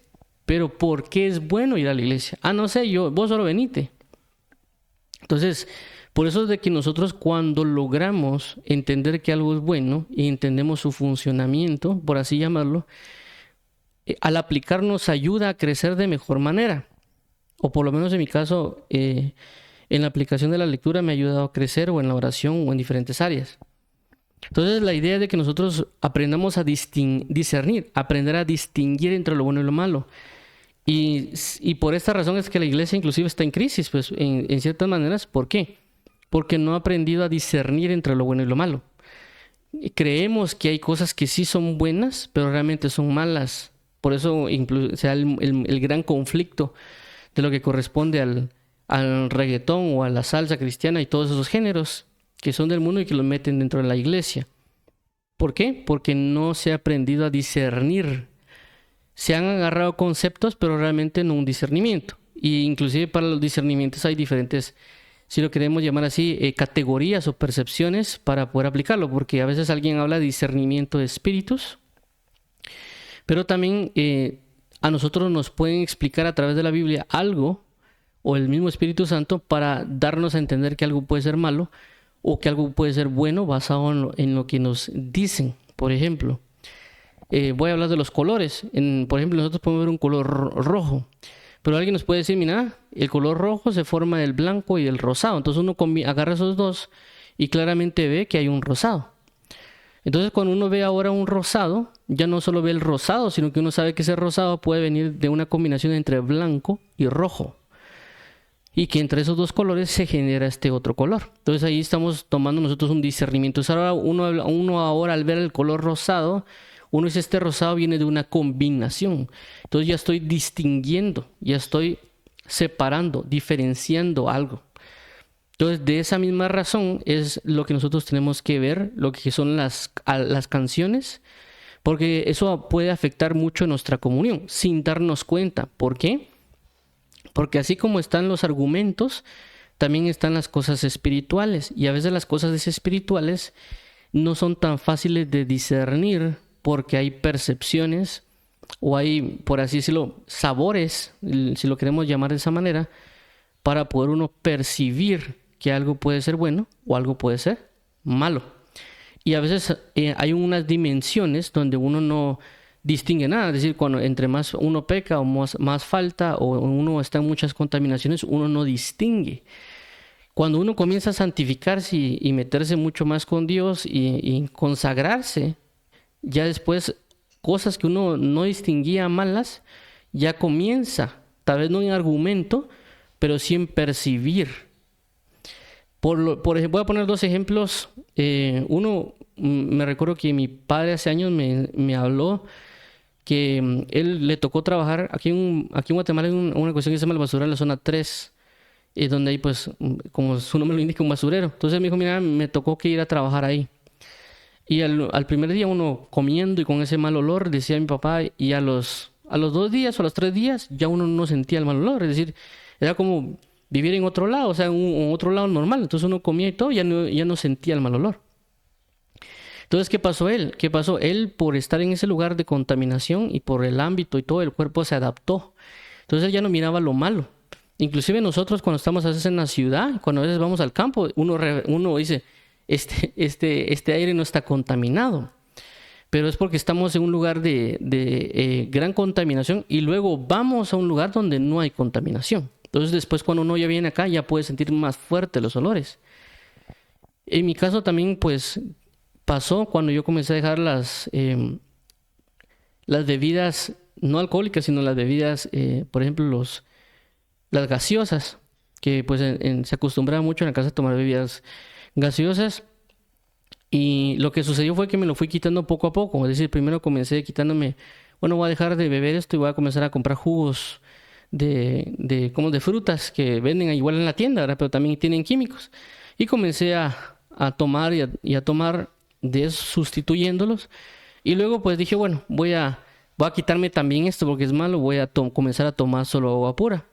pero ¿por qué es bueno ir a la iglesia? No sé, vos solo venite. Entonces, por eso es de que nosotros cuando logramos entender que algo es bueno y entendemos su funcionamiento, por así llamarlo, al aplicar nos ayuda a crecer de mejor manera. O por lo menos en mi caso, en la aplicación de la lectura me ha ayudado a crecer, o en la oración, o en diferentes áreas. Entonces la idea es de que nosotros aprendamos a discernir, aprender a distinguir entre lo bueno y lo malo. Y por esta razón es que la iglesia inclusive está en crisis, pues en ciertas maneras. ¿Por qué? Porque no ha aprendido a discernir entre lo bueno y lo malo. Creemos que hay cosas que sí son buenas, pero realmente son malas. Por eso se da el gran conflicto de lo que corresponde al reggaetón o a la salsa cristiana y todos esos géneros que son del mundo y que los meten dentro de la iglesia. ¿Por qué? Porque no se ha aprendido a discernir. Se han agarrado conceptos, pero realmente no un discernimiento. Y inclusive para los discernimientos hay diferentes, si lo queremos llamar así, categorías o percepciones para poder aplicarlo. Porque a veces alguien habla de discernimiento de espíritus, pero también a nosotros nos pueden explicar a través de la Biblia algo, o el mismo Espíritu Santo, para darnos a entender que algo puede ser malo o que algo puede ser bueno basado en lo que nos dicen. Por ejemplo, voy a hablar de los colores. Por ejemplo, nosotros podemos ver un color rojo, pero alguien nos puede decir, mira, el color rojo se forma del blanco y del rosado. Entonces uno agarra esos dos y claramente ve que hay un rosado. Entonces cuando uno ve ahora un rosado, ya no solo ve el rosado, sino que uno sabe que ese rosado puede venir de una combinación entre blanco y rojo, y que entre esos dos colores se genera este otro color. Entonces ahí estamos tomando nosotros un discernimiento. Entonces ahora uno ahora al ver el color rosado, uno dice, este rosado viene de una combinación. Entonces ya estoy distinguiendo, ya estoy separando, diferenciando algo. Entonces de esa misma razón es lo que nosotros tenemos que ver, lo que son las canciones, porque eso puede afectar mucho nuestra comunión sin darnos cuenta. ¿Por qué? Porque así como están los argumentos, también están las cosas espirituales. Y a veces las cosas espirituales no son tan fáciles de discernir porque hay percepciones o hay, por así decirlo, sabores, si lo queremos llamar de esa manera, para poder uno percibir que algo puede ser bueno o algo puede ser malo. Y a veces hay unas dimensiones donde uno no distingue nada, es decir, cuando entre más uno peca o más falta o uno está en muchas contaminaciones, uno no distingue. Cuando uno comienza a santificarse y meterse mucho más con Dios y consagrarse, ya después cosas que uno no distinguía malas, ya comienza, tal vez no en argumento, pero sí en percibir. Por ejemplo, voy a poner dos ejemplos. Uno, me recuerdo que mi padre hace años me habló que él le tocó trabajar aquí en Guatemala en una cuestión que se llama el basurero en la zona 3, donde hay, pues, como su nombre lo indica, un basurero. Entonces me dijo, mira, me tocó que ir a trabajar ahí. Y al primer día uno comiendo y con ese mal olor, decía mi papá, y a los 2 días o a los 3 días ya uno no sentía el mal olor. Es decir, era como vivir en otro lado, o sea, en otro lado normal. Entonces uno comía y todo, ya no sentía el mal olor. Entonces, ¿qué pasó él? ¿Qué pasó? Él, por estar en ese lugar de contaminación y por el ámbito y todo, el cuerpo se adaptó. Entonces él ya no miraba lo malo. Inclusive nosotros cuando estamos a veces en la ciudad, cuando a veces vamos al campo, uno dice, este aire no está contaminado. Pero es porque estamos en un lugar de gran contaminación y luego vamos a un lugar donde no hay contaminación. Entonces después cuando uno ya viene acá ya puede sentir más fuerte los olores. En mi caso también pues pasó cuando yo comencé a dejar las bebidas no alcohólicas, sino las bebidas, por ejemplo, las gaseosas, que pues se acostumbraba mucho en la casa a tomar bebidas gaseosas. Y lo que sucedió fue que me lo fui quitando poco a poco. Es decir, primero comencé quitándome, bueno, voy a dejar de beber esto y voy a comenzar a comprar jugos como de frutas que venden igual en la tienda, ¿verdad? Pero también tienen químicos. Y comencé a tomar y a tomar de eso, sustituyéndolos. Y luego pues dije, bueno, voy a quitarme también esto porque es malo, voy a comenzar a tomar solo agua pura.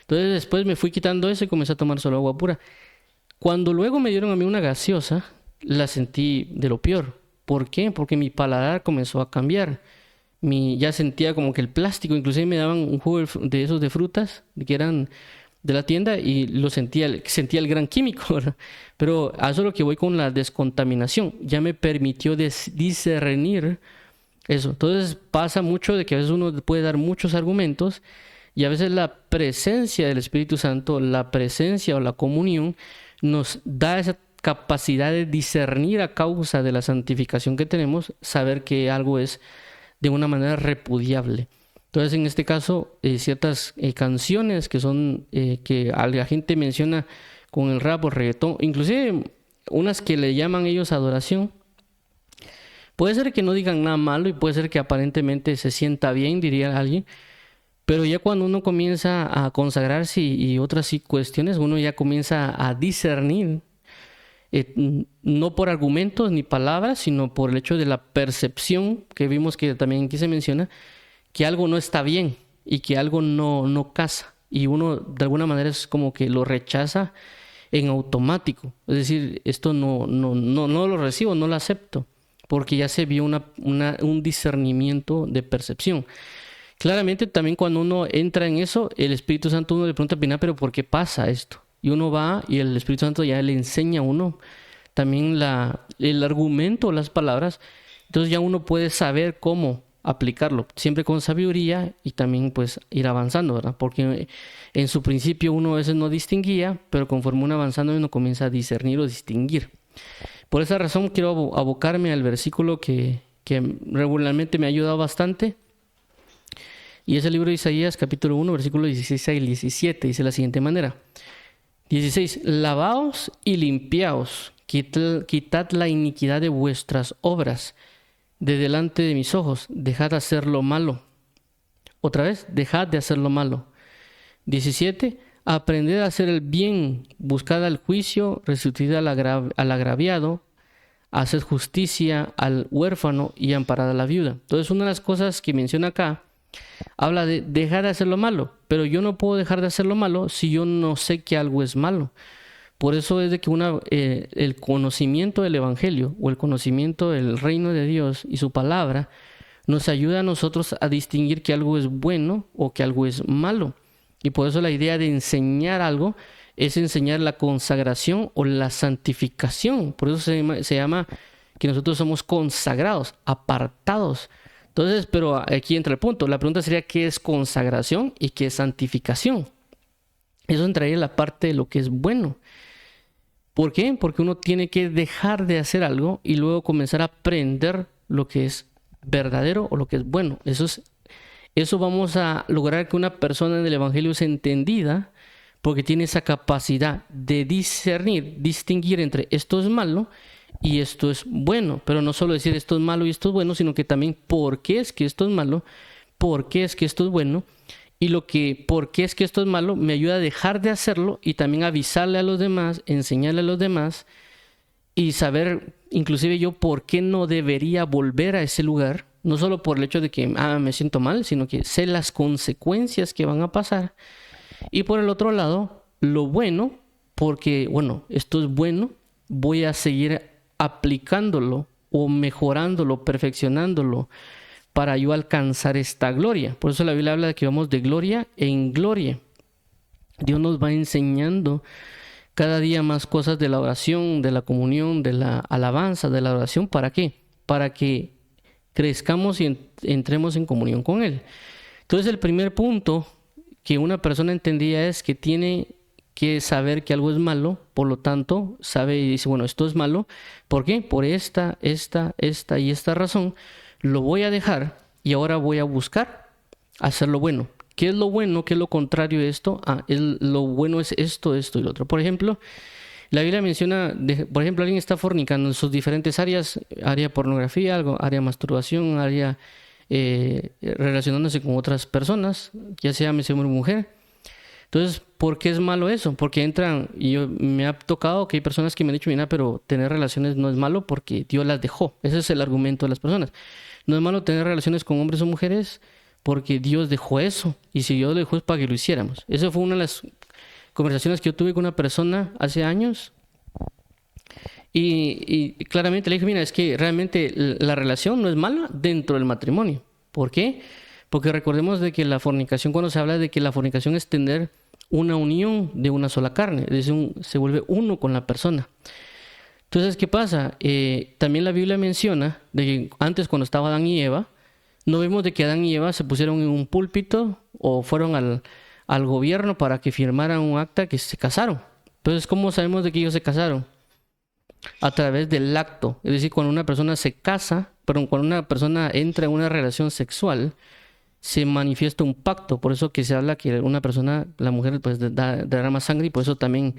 Entonces después me fui quitando eso y comencé a tomar solo agua pura. Cuando luego me dieron a mí una gaseosa, la sentí de lo peor. ¿Por qué? Porque mi paladar comenzó a cambiar. Ya sentía como que el plástico, inclusive me daban un jugo de esos de frutas que eran de la tienda y sentía el gran químico, ¿verdad? Pero a eso es lo que voy con la descontaminación. Ya me permitió discernir eso. Entonces pasa mucho de que a veces uno puede dar muchos argumentos y a veces la presencia del Espíritu Santo, la presencia o la comunión nos da esa capacidad de discernir a causa de la santificación que tenemos, saber que algo es de una manera repudiable. Entonces, en este caso, ciertas canciones que son que la gente menciona con el rap o reggaetón, inclusive unas que le llaman ellos adoración, puede ser que no digan nada malo y puede ser que aparentemente se sienta bien, diría alguien, pero ya cuando uno comienza a consagrarse y otras cuestiones, uno ya comienza a discernir, no por argumentos ni palabras, sino por el hecho de la percepción que vimos que también aquí se menciona, que algo no está bien y que algo no casa. Y uno de alguna manera es como que lo rechaza en automático. Es decir, esto no lo recibo, no lo acepto, porque ya se vio un discernimiento de percepción. Claramente también cuando uno entra en eso, el Espíritu Santo uno le pregunta, Pina, pero ¿por qué pasa esto? Y uno va y el Espíritu Santo ya le enseña a uno también el argumento, las palabras. Entonces ya uno puede saber cómo aplicarlo, siempre con sabiduría y también pues ir avanzando, ¿verdad? Porque en su principio uno a veces no distinguía, pero conforme uno avanzando uno comienza a discernir o distinguir. Por esa razón quiero abocarme al versículo que regularmente me ha ayudado bastante. Y es el libro de Isaías, capítulo 1, versículos 16 y 17. Dice de la siguiente manera. 16. Lavaos y limpiaos, quitad la iniquidad de vuestras obras de delante de mis ojos, dejad de hacer lo malo. Otra vez, dejad de hacer lo malo. 17. Aprended a hacer el bien, buscad al juicio, restituid al agraviado, haced justicia al huérfano y amparad a la viuda. Entonces, una de las cosas que menciona acá, habla de dejar de hacer lo malo, pero yo no puedo dejar de hacer lo malo si yo no sé que algo es malo. Por eso es de que el conocimiento del Evangelio o el conocimiento del reino de Dios y su palabra nos ayuda a nosotros a distinguir que algo es bueno o que algo es malo. Y por eso la idea de enseñar algo es enseñar la consagración o la santificación. Por eso se llama que nosotros somos consagrados, apartados. Entonces, pero aquí entra el punto. La pregunta sería, ¿qué es consagración y qué es santificación? Eso entraría en la parte de lo que es bueno. ¿Por qué? Porque uno tiene que dejar de hacer algo y luego comenzar a aprender lo que es verdadero o lo que es bueno. Eso vamos a lograr que una persona en el Evangelio sea entendida, porque tiene esa capacidad de discernir, distinguir entre esto es malo y esto es bueno. Pero no solo decir esto es malo y esto es bueno, sino que también por qué es que esto es malo, por qué es que esto es bueno. Y por qué es que esto es malo, me ayuda a dejar de hacerlo y también avisarle a los demás, enseñarle a los demás y saber, inclusive yo, por qué no debería volver a ese lugar. No solo por el hecho de que me siento mal, sino que sé las consecuencias que van a pasar. Y por el otro lado, lo bueno, porque, bueno, esto es bueno, voy a seguir aplicándolo o mejorándolo, perfeccionándolo, para yo alcanzar esta gloria. Por eso la Biblia habla de que vamos de gloria en gloria. Dios nos va enseñando cada día más cosas de la oración, de la comunión, de la alabanza, de la oración. ¿Para qué? Para que crezcamos y entremos en comunión con Él. Entonces el primer punto que una persona entendía es que tiene que saber que algo es malo, por lo tanto sabe y dice, bueno, esto es malo. ¿Por qué? Por esta y esta razón. Lo voy a dejar y ahora voy a buscar hacer lo bueno. ¿Qué es lo bueno? ¿Qué es lo contrario de esto? Lo bueno es esto y lo otro. Por ejemplo, la Biblia menciona, por ejemplo, alguien está fornicando en sus diferentes áreas, área pornografía, área masturbación, área relacionándose con otras personas, ya sea hombre o mujer. Entonces, ¿por qué es malo eso? Porque entran, y me ha tocado que hay personas que me han dicho, mira, pero tener relaciones no es malo porque Dios las dejó. Ese es el argumento de las personas. No es malo tener relaciones con hombres o mujeres porque Dios dejó eso. Y si Dios lo dejó es para que lo hiciéramos. Esa fue una de las conversaciones que yo tuve con una persona hace años. Y claramente le dije, mira, es que realmente la relación no es mala dentro del matrimonio. ¿Por qué? Porque recordemos de que la fornicación, cuando se habla de que la fornicación es tener una unión de una sola carne, es decir, se vuelve uno con la persona. Entonces, ¿qué pasa? También la Biblia menciona de que antes, cuando estaba Adán y Eva, no vemos de que Adán y Eva se pusieron en un púlpito o fueron al gobierno para que firmaran un acta que se casaron. Entonces, ¿cómo sabemos de que ellos se casaron? A través del acto. Es decir, cuando una persona se casa, cuando una persona entra en una relación sexual, se manifiesta un pacto. Por eso que se habla que una persona, la mujer, pues derrama sangre, y por eso también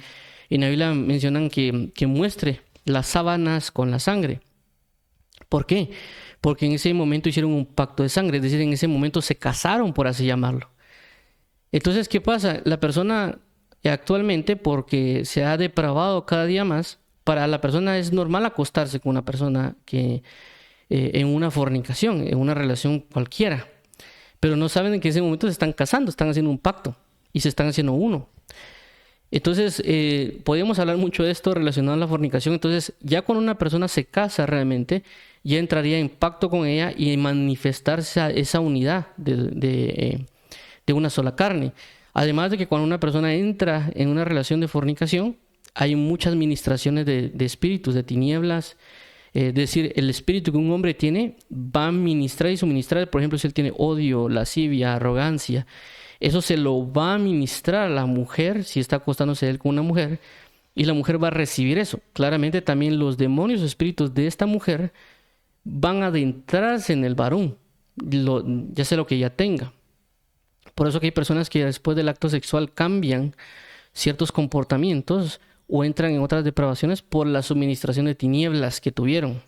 en la Biblia mencionan que muestre las sábanas con la sangre. ¿Por qué? Porque en ese momento hicieron un pacto de sangre, es decir, en ese momento se casaron, por así llamarlo. Entonces, ¿qué pasa? La persona actualmente, porque se ha depravado cada día más, para la persona es normal acostarse con una persona que en una fornicación, en una relación cualquiera. Pero no saben que en ese momento se están casando, están haciendo un pacto y se están haciendo uno. Entonces, podemos hablar mucho de esto relacionado a la fornicación. Entonces, ya cuando una persona se casa realmente, ya entraría en pacto con ella y en manifestarse esa unidad de una sola carne. Además de que cuando una persona entra en una relación de fornicación, hay muchas ministraciones de espíritus, de tinieblas. Es decir, el espíritu que un hombre tiene va a ministrar y suministrar. Por ejemplo, si él tiene odio, lascivia, arrogancia, eso se lo va a ministrar a la mujer si está acostándose él con una mujer, y la mujer va a recibir eso. Claramente también los demonios, espíritus de esta mujer van a adentrarse en el varón, ya sea lo que ella tenga. Por eso que hay personas que después del acto sexual cambian ciertos comportamientos o entran en otras depravaciones por la suministración de tinieblas que tuvieron.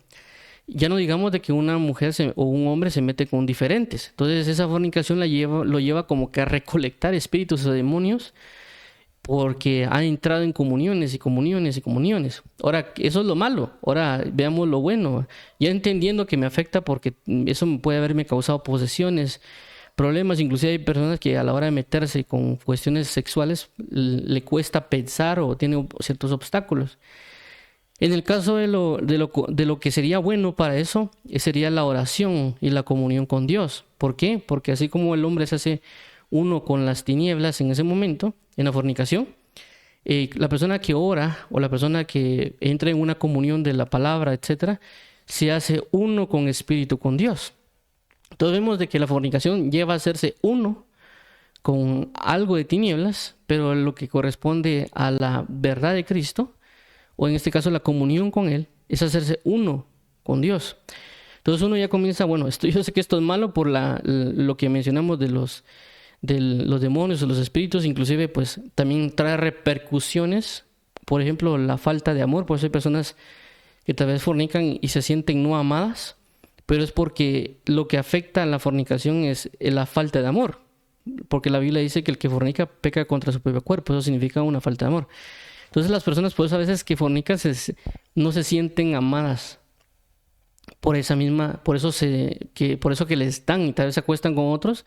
Ya no digamos de que una mujer o un hombre se mete con diferentes. Entonces esa fornicación lo lleva como que a recolectar espíritus o demonios, porque ha entrado en comuniones y comuniones y comuniones. Ahora, eso es lo malo. Ahora veamos lo bueno. Ya entendiendo que me afecta porque eso puede haberme causado posesiones, problemas. Inclusive hay personas que a la hora de meterse con cuestiones sexuales le cuesta pensar o tiene ciertos obstáculos. En el caso de lo que sería bueno para eso, sería la oración y la comunión con Dios. ¿Por qué? Porque así como el hombre se hace uno con las tinieblas en ese momento, en la fornicación, La persona que ora o la persona que entra en una comunión de la palabra, etcétera, se hace uno con espíritu, con Dios. Entonces vemos de que la fornicación lleva a hacerse uno con algo de tinieblas, pero lo que corresponde a la verdad de Cristo, o en este caso la comunión con Él, es hacerse uno con Dios. Entonces uno ya comienza, bueno, yo sé que esto es malo por lo que mencionamos de los demonios o los espíritus, inclusive pues también trae repercusiones, por ejemplo, la falta de amor. Por eso hay personas que tal vez fornican y se sienten no amadas, pero es porque lo que afecta a la fornicación es la falta de amor, porque la Biblia dice que el que fornica peca contra su propio cuerpo. Eso significa una falta de amor. Entonces las personas, por eso a veces que fornican no se sienten amadas por esa misma, por eso que les dan y tal vez se acuestan con otros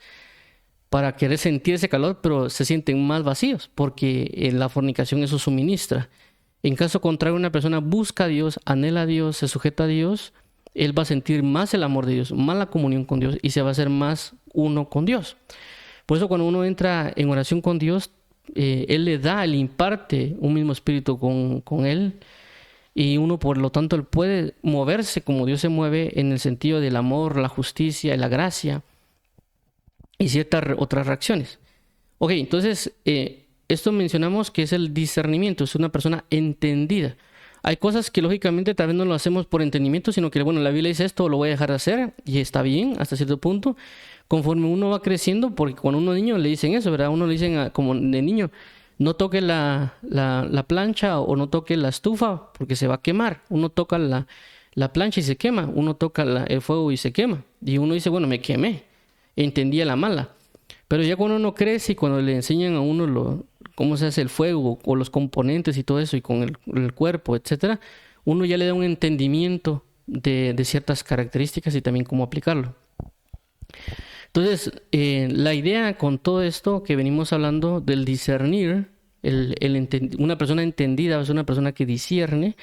para querer sentir ese calor, pero se sienten más vacíos porque la fornicación eso suministra. En caso contrario, una persona busca a Dios, anhela a Dios, se sujeta a Dios, él va a sentir más el amor de Dios, más la comunión con Dios y se va a hacer más uno con Dios. Por eso cuando uno entra en oración con Dios, Él le imparte un mismo espíritu con Él, y uno por lo tanto él puede moverse como Dios se mueve en el sentido del amor, la justicia, la gracia y ciertas otras reacciones. Ok, entonces esto mencionamos que es el discernimiento, es una persona entendida. Hay cosas que lógicamente tal vez no lo hacemos por entendimiento, sino que bueno, la Biblia dice esto, lo voy a dejar de hacer y está bien hasta cierto punto. Conforme uno va creciendo, porque cuando uno es niño le dicen eso, ¿verdad? Uno le dicen como de niño, no toque la plancha o no toque la estufa porque se va a quemar. Uno toca la plancha y se quema, uno toca el fuego y se quema. Y uno dice, bueno, me quemé, entendía la mala. Pero ya cuando uno crece y cuando le enseñan a uno cómo se hace el fuego o los componentes y todo eso y con el cuerpo, etcétera, uno ya le da un entendimiento de ciertas características y también cómo aplicarlo. Entonces, la idea con todo esto que venimos hablando del discernir, una persona entendida va a ser una persona que discierne,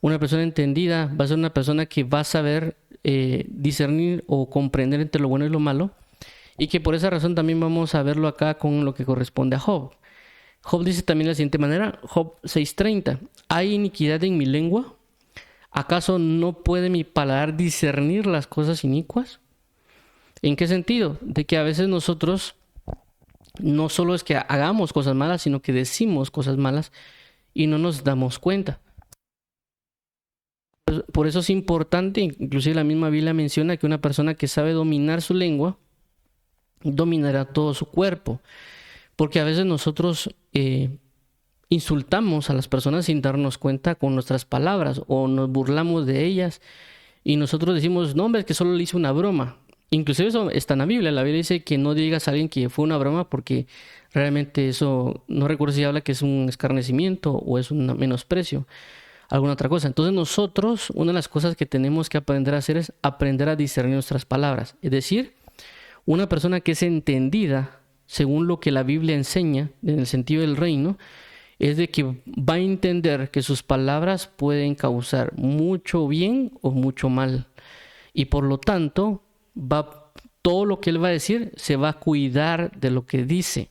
una persona entendida va a ser una persona que va a saber discernir o comprender entre lo bueno y lo malo, y que por esa razón también vamos a verlo acá con lo que corresponde a Job. Job dice también de la siguiente manera, Job 6:30, ¿hay iniquidad en mi lengua? ¿Acaso no puede mi paladar discernir las cosas inicuas? ¿En qué sentido? De que a veces nosotros no solo es que hagamos cosas malas, sino que decimos cosas malas y no nos damos cuenta. Por eso es importante, inclusive la misma Biblia menciona que una persona que sabe dominar su lengua, dominará todo su cuerpo. Porque a veces nosotros insultamos a las personas sin darnos cuenta con nuestras palabras o nos burlamos de ellas y nosotros decimos, no hombre, es que solo le hice una broma. Inclusive eso está en la Biblia. La Biblia dice que no digas a alguien que fue una broma porque realmente eso, no recuerdo si habla que es un escarnecimiento o es un menosprecio, alguna otra cosa. Entonces nosotros, una de las cosas que tenemos que aprender a hacer es aprender a discernir nuestras palabras. Es decir, una persona que es entendida según lo que la Biblia enseña en el sentido del reino, es de que va a entender que sus palabras pueden causar mucho bien o mucho mal. Y por lo tanto, todo lo que él va a decir se va a cuidar de lo que dice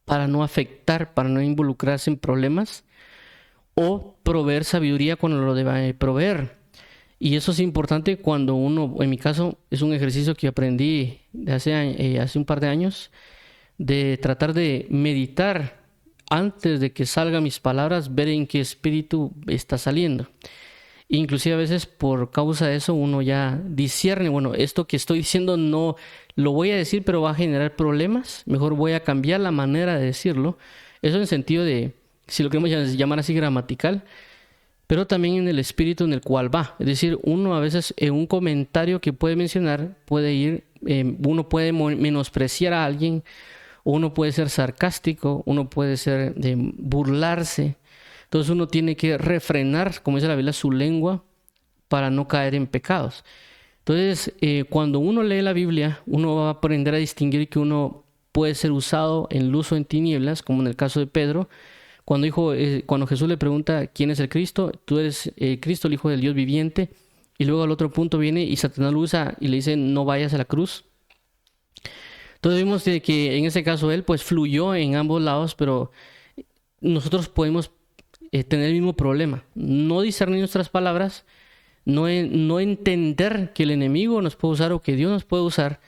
para no afectar, para no involucrarse en problemas o proveer sabiduría cuando lo deba proveer. Y eso es importante cuando uno, en mi caso, es un ejercicio que aprendí hace un par de años, de tratar de meditar antes de que salgan mis palabras, ver en qué espíritu está saliendo. Inclusive a veces por causa de eso uno ya discierne, bueno, esto que estoy diciendo no lo voy a decir, pero va a generar problemas, mejor voy a cambiar la manera de decirlo. Eso en sentido de, si lo queremos llamar así, gramatical, pero también en el espíritu en el cual va. Es decir, uno a veces en un comentario que puede mencionar, uno puede menospreciar a alguien, o uno puede ser sarcástico, uno puede ser burlarse. Entonces uno tiene que refrenar, como dice la Biblia, su lengua para no caer en pecados. Entonces, cuando uno lee la Biblia, uno va a aprender a distinguir que uno puede ser usado en luz o en tinieblas, como en el caso de Pedro. Cuando Jesús le pregunta quién es el Cristo, tú eres Cristo, el Hijo del Dios viviente, y luego al otro punto viene y Satanás lo usa y le dice no vayas a la cruz. Entonces vimos que en ese caso él pues fluyó en ambos lados, pero nosotros podemos tener el mismo problema. No discernir nuestras palabras, no entender que el enemigo nos puede usar o que Dios nos puede usar,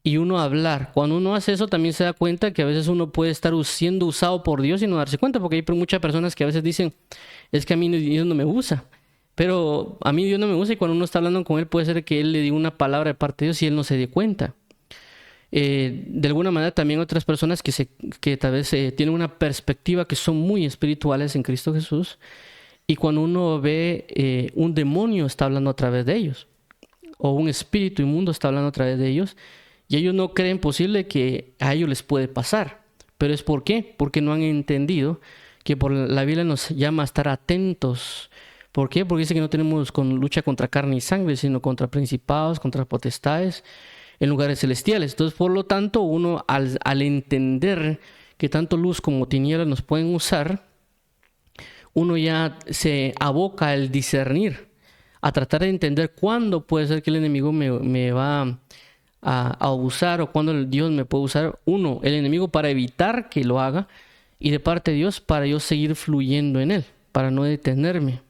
y uno hablar. Cuando uno hace eso, también se da cuenta que a veces uno puede estar siendo usado por Dios y no darse cuenta, porque hay muchas personas que a veces dicen, es que a mí Dios no me usa. Pero a mí Dios no me usa, y cuando uno está hablando con Él puede ser que Él le diga una palabra de parte de Dios y Él no se dé cuenta. De alguna manera también otras personas que tal vez tienen una perspectiva que son muy espirituales en Cristo Jesús, y cuando uno ve un demonio está hablando a través de ellos, o un espíritu inmundo está hablando a través de ellos, y ellos no creen posible que a ellos les puede pasar. ¿Pero es por qué? Porque no han entendido que por la Biblia nos llama a estar atentos. ¿Por qué? Porque dice que no tenemos lucha contra carne y sangre, sino contra principados, contra potestades, en lugares celestiales. Entonces, por lo tanto, uno al entender que tanto luz como tinieblas nos pueden usar, uno ya se aboca al discernir, a tratar de entender cuándo puede ser que el enemigo me va a usar, o cuándo Dios me puede usar. Uno, el enemigo, para evitar que lo haga, y de parte de Dios para yo seguir fluyendo en él, para no detenerme.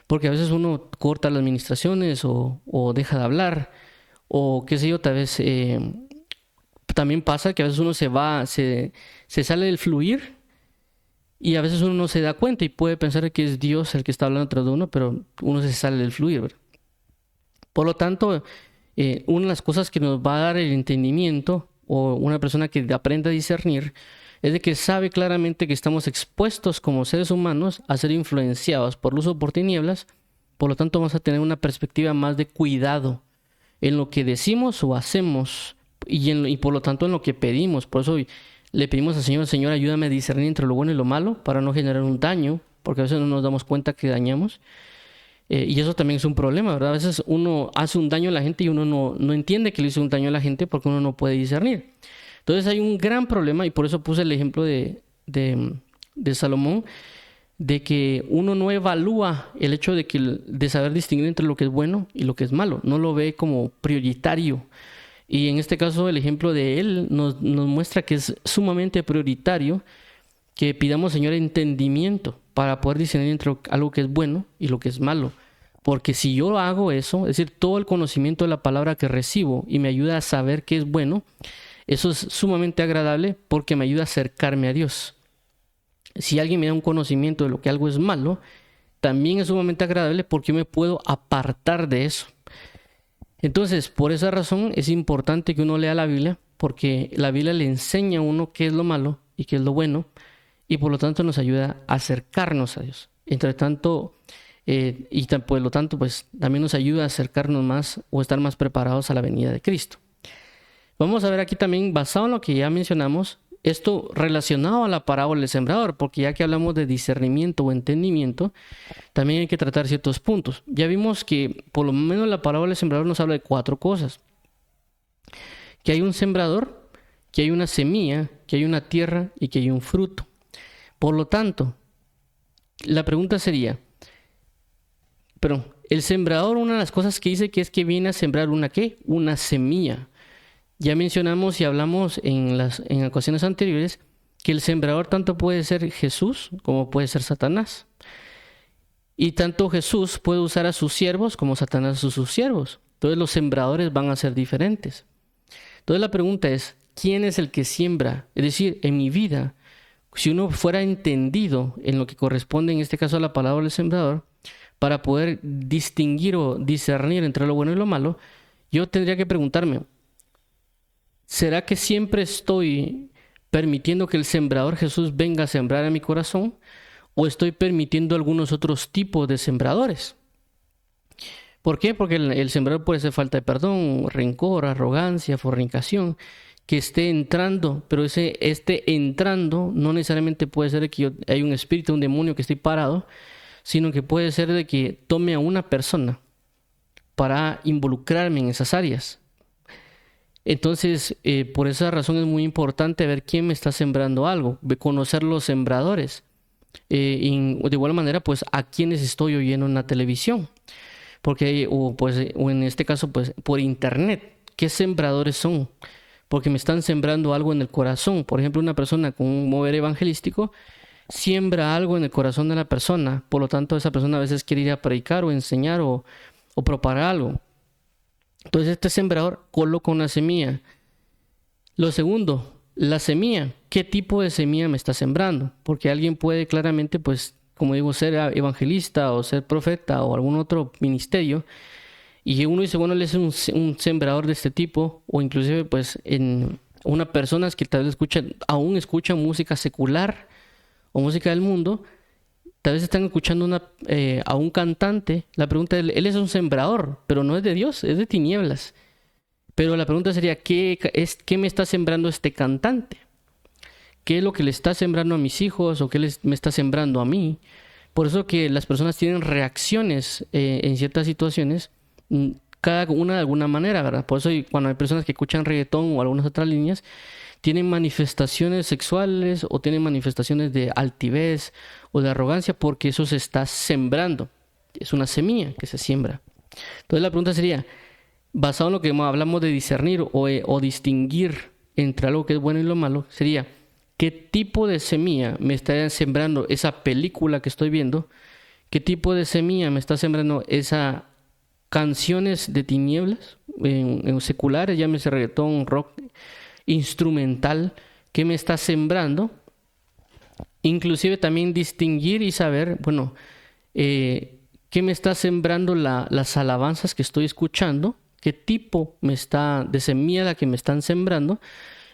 Porque a veces uno corta las administraciones o deja de hablar, o qué sé yo, tal vez también pasa que a veces uno se sale del fluir, y a veces uno no se da cuenta y puede pensar que es Dios el que está hablando tras de uno, pero uno se sale del fluir, ¿verdad? Por lo tanto, una de las cosas que nos va a dar el entendimiento, o una persona que aprenda a discernir, es de que sabe claramente que estamos expuestos como seres humanos a ser influenciados por luz o por tinieblas. Por lo tanto, vamos a tener una perspectiva más de cuidado en lo que decimos o hacemos, y por lo tanto en lo que pedimos. Por eso le pedimos al Señor: Señor, ayúdame a discernir entre lo bueno y lo malo, para no generar un daño, porque a veces no nos damos cuenta que dañamos. Y eso también es un problema, ¿verdad? A veces uno hace un daño a la gente y uno no entiende que le hizo un daño a la gente, porque uno no puede discernir. Entonces hay un gran problema, y por eso puse el ejemplo de Salomón, de que uno no evalúa el hecho de saber distinguir entre lo que es bueno y lo que es malo. No lo ve como prioritario. Y en este caso el ejemplo de él nos muestra que es sumamente prioritario que pidamos, Señor, entendimiento para poder discernir entre algo que es bueno y lo que es malo. Porque si yo hago eso, es decir, todo el conocimiento de la palabra que recibo y me ayuda a saber qué es bueno, eso es sumamente agradable, porque me ayuda a acercarme a Dios. Si alguien me da un conocimiento de lo que algo es malo, también es sumamente agradable, porque yo me puedo apartar de eso. Entonces, por esa razón es importante que uno lea la Biblia, porque la Biblia le enseña a uno qué es lo malo y qué es lo bueno, y por lo tanto nos ayuda a acercarnos a Dios. Entre tanto, por lo tanto, pues también nos ayuda a acercarnos más, o estar más preparados a la venida de Cristo. Vamos a ver aquí también, basado en lo que ya mencionamos, esto relacionado a la parábola del sembrador, porque ya que hablamos de discernimiento o entendimiento, también hay que tratar ciertos puntos. Ya vimos que por lo menos la parábola del sembrador nos habla de 4 cosas: que hay un sembrador, que hay una semilla, que hay una tierra y que hay un fruto. Por lo tanto, la pregunta sería, pero el sembrador, una de las cosas que dice que es que viene a sembrar una ¿qué? Una semilla. Ya mencionamos y hablamos en ocasiones anteriores que el sembrador tanto puede ser Jesús como puede ser Satanás. Y tanto Jesús puede usar a sus siervos como Satanás a sus siervos. Entonces los sembradores van a ser diferentes. Entonces la pregunta es, ¿quién es el que siembra? Es decir, en mi vida, si uno fuera entendido en lo que corresponde en este caso a la palabra del sembrador, para poder distinguir o discernir entre lo bueno y lo malo, yo tendría que preguntarme, ¿será que siempre estoy permitiendo que el sembrador Jesús venga a sembrar a mi corazón, o estoy permitiendo algunos otros tipos de sembradores? ¿Por qué? Porque el sembrador puede ser falta de perdón, rencor, arrogancia, fornicación, que esté entrando, pero entrando no necesariamente puede ser de que hay un espíritu, un demonio que esté parado, sino que puede ser de que tome a una persona para involucrarme en esas áreas. Entonces, por esa razón es muy importante ver quién me está sembrando algo, conocer los sembradores. De igual manera, pues, a quienes estoy oyendo en la televisión, porque o en este caso, pues, por internet, ¿qué sembradores son? Porque me están sembrando algo en el corazón. Por ejemplo, una persona con un mover evangelístico siembra algo en el corazón de la persona. Por lo tanto, esa persona a veces quiere ir a predicar o enseñar o propagar algo. Entonces este sembrador coloca una semilla. Lo segundo, la semilla. ¿Qué tipo de semilla me está sembrando? Porque alguien puede claramente, pues, como digo, ser evangelista o ser profeta o algún otro ministerio. Y uno dice, bueno, él es un sembrador de este tipo. O inclusive, pues, en una persona que tal vez aún escucha música secular o música del mundo. Tal vez están escuchando a un cantante. La pregunta es, él es un sembrador, pero no es de Dios, es de tinieblas. Pero la pregunta sería, ¿qué me está sembrando este cantante? ¿Qué es lo que le está sembrando a mis hijos o qué me está sembrando a mí? Por eso que las personas tienen reacciones en ciertas situaciones, cada una de alguna manera, ¿verdad? Por eso cuando hay personas que escuchan reggaetón o algunas otras líneas, tienen manifestaciones sexuales o tienen manifestaciones de altivez o de arrogancia porque eso se está sembrando. Es una semilla que se siembra. Entonces la pregunta sería, basado en lo que hablamos de discernir o distinguir entre algo que es bueno y lo malo, sería, ¿qué tipo de semilla me está sembrando esa película que estoy viendo? ¿Qué tipo de semilla me está sembrando esas canciones de tinieblas, en seculares, llámese reggaetón, rock, instrumental, que me está sembrando? Inclusive también distinguir y saber, bueno, qué me está sembrando las alabanzas que estoy escuchando, qué tipo de semilla la que me están sembrando,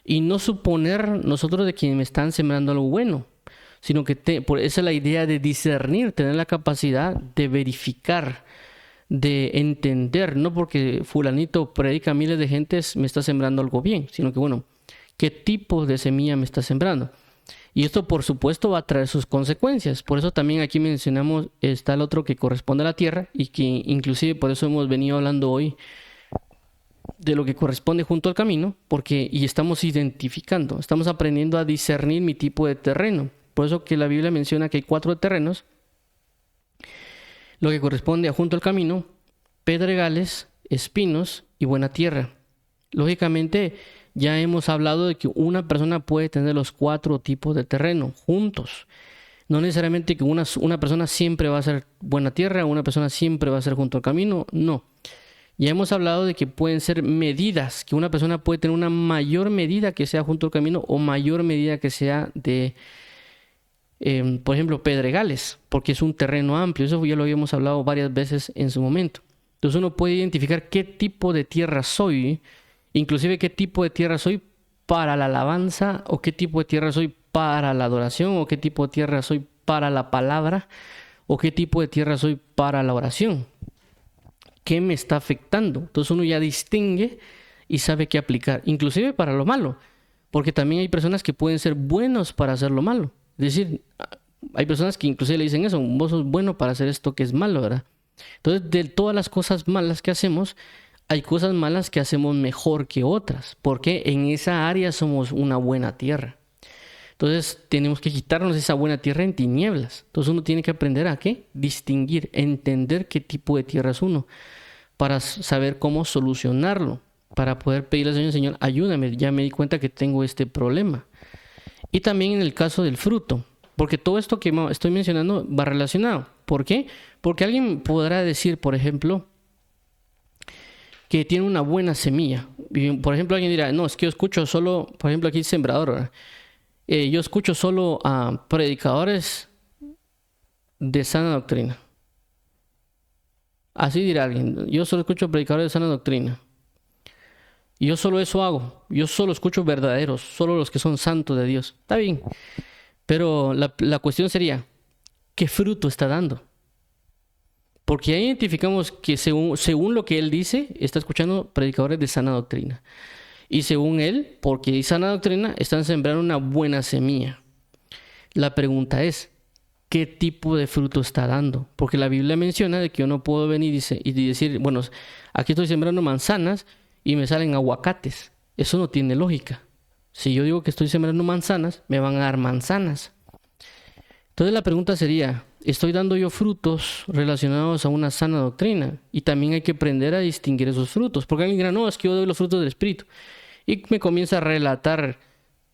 y no suponer nosotros de que me están sembrando algo bueno, sino que esa es la idea de discernir, tener la capacidad de verificar, de entender, no porque fulanito predica a miles de gentes me está sembrando algo bien, sino que bueno, ¿qué tipo de semilla me está sembrando? Y esto por supuesto va a traer sus consecuencias. Por eso también aquí mencionamos, está el otro que corresponde a la tierra y que inclusive por eso hemos venido hablando hoy de lo que corresponde junto al camino, y estamos identificando, estamos aprendiendo a discernir mi tipo de terreno. Por eso que la Biblia menciona que hay 4 terrenos, lo que corresponde a junto al camino, pedregales, espinos y buena tierra. Lógicamente, ya hemos hablado de que una persona puede tener los 4 tipos de terreno juntos. No necesariamente que una persona siempre va a ser buena tierra, una persona siempre va a ser junto al camino, no. Ya hemos hablado de que pueden ser medidas, que una persona puede tener una mayor medida que sea junto al camino o mayor medida que sea de, por ejemplo, pedregales, porque es un terreno amplio. Eso ya lo habíamos hablado varias veces en su momento. Entonces uno puede identificar qué tipo de tierra soy, inclusive qué tipo de tierra soy para la alabanza, o qué tipo de tierra soy para la adoración, o qué tipo de tierra soy para la palabra, o qué tipo de tierra soy para la oración. ¿Qué me está afectando? Entonces uno ya distingue y sabe qué aplicar, inclusive para lo malo, porque también hay personas que pueden ser buenos para hacer lo malo. Es decir, hay personas que inclusive le dicen eso, vos sos bueno para hacer esto que es malo, ¿verdad? Entonces, de todas las cosas malas que hacemos, hay cosas malas que hacemos mejor que otras, porque en esa área somos una buena tierra. Entonces tenemos que quitarnos esa buena tierra en tinieblas. Entonces uno tiene que aprender a ¿qué? Distinguir, entender qué tipo de tierra es uno, para saber cómo solucionarlo, para poder pedirle al Señor, Señor, ayúdame, ya me di cuenta que tengo este problema. Y también en el caso del fruto, porque todo esto que estoy mencionando va relacionado. ¿Por qué? Porque alguien podrá decir, por ejemplo, que tiene una buena semilla. Y, por ejemplo, alguien dirá, no, es que yo escucho solo, por ejemplo, aquí sembrador, ¿verdad? Yo escucho solo a predicadores de sana doctrina. Así dirá alguien, yo solo escucho predicadores de sana doctrina. Y yo solo eso hago. Yo solo escucho verdaderos, solo los que son santos de Dios. Está bien. Pero la cuestión sería, ¿qué fruto está dando? Porque ahí identificamos que según lo que él dice, está escuchando predicadores de sana doctrina. Y según él, porque hay sana doctrina, están sembrando una buena semilla. La pregunta es, ¿qué tipo de fruto está dando? Porque la Biblia menciona de que yo no puedo venir y decir, bueno, aquí estoy sembrando manzanas y me salen aguacates. Eso no tiene lógica. Si yo digo que estoy sembrando manzanas, me van a dar manzanas. Entonces la pregunta sería, ¿estoy dando yo frutos relacionados a una sana doctrina? Y también hay que aprender a distinguir esos frutos. Porque alguien dirá, no, es que yo doy los frutos del Espíritu. Y me comienza a relatar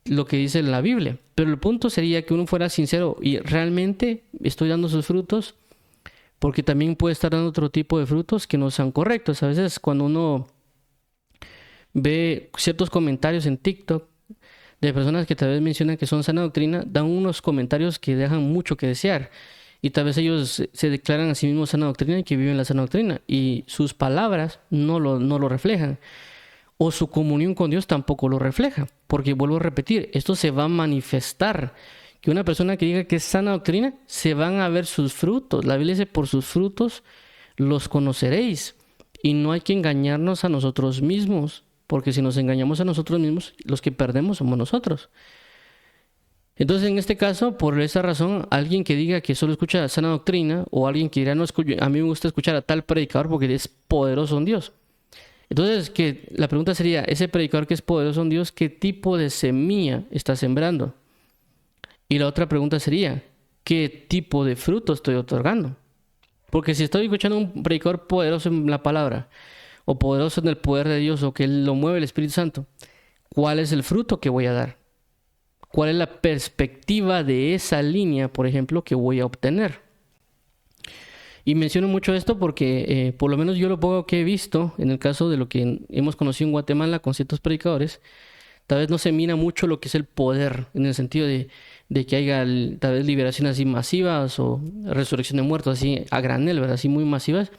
lo que dice la Biblia. Pero el punto sería que uno fuera sincero y realmente estoy dando sus frutos, porque también puede estar dando otro tipo de frutos que no sean correctos. A veces cuando uno ve ciertos comentarios en TikTok de personas que tal vez mencionan que son sana doctrina, dan unos comentarios que dejan mucho que desear. Y tal vez ellos se declaran a sí mismos sana doctrina y que viven la sana doctrina. Y sus palabras no lo reflejan. O su comunión con Dios tampoco lo refleja. Porque vuelvo a repetir, esto se va a manifestar. Que una persona que diga que es sana doctrina, se van a ver sus frutos. La Biblia dice, por sus frutos los conoceréis. Y no hay que engañarnos a nosotros mismos. Porque si nos engañamos a nosotros mismos, los que perdemos somos nosotros. Entonces, en este caso, por esa razón, alguien que diga que solo escucha sana doctrina, o alguien que dirá, no escucho, a mí me gusta escuchar a tal predicador porque es poderoso en Dios. Entonces, que la pregunta sería, ese predicador que es poderoso en Dios, ¿qué tipo de semilla está sembrando? Y la otra pregunta sería, ¿qué tipo de fruto estoy otorgando? Porque si estoy escuchando a un predicador poderoso en la palabra, o poderoso en el poder de Dios, o que lo mueve el Espíritu Santo, ¿cuál es el fruto que voy a dar? ¿Cuál es la perspectiva de esa línea, por ejemplo, que voy a obtener? Y menciono mucho esto porque, por lo menos yo lo poco que he visto, en el caso de lo que hemos conocido en Guatemala con ciertos predicadores, tal vez no se mira mucho lo que es el poder, en el sentido de que haya tal vez liberaciones así masivas o resurrección de muertos así a granel, ¿verdad? Así muy masivas.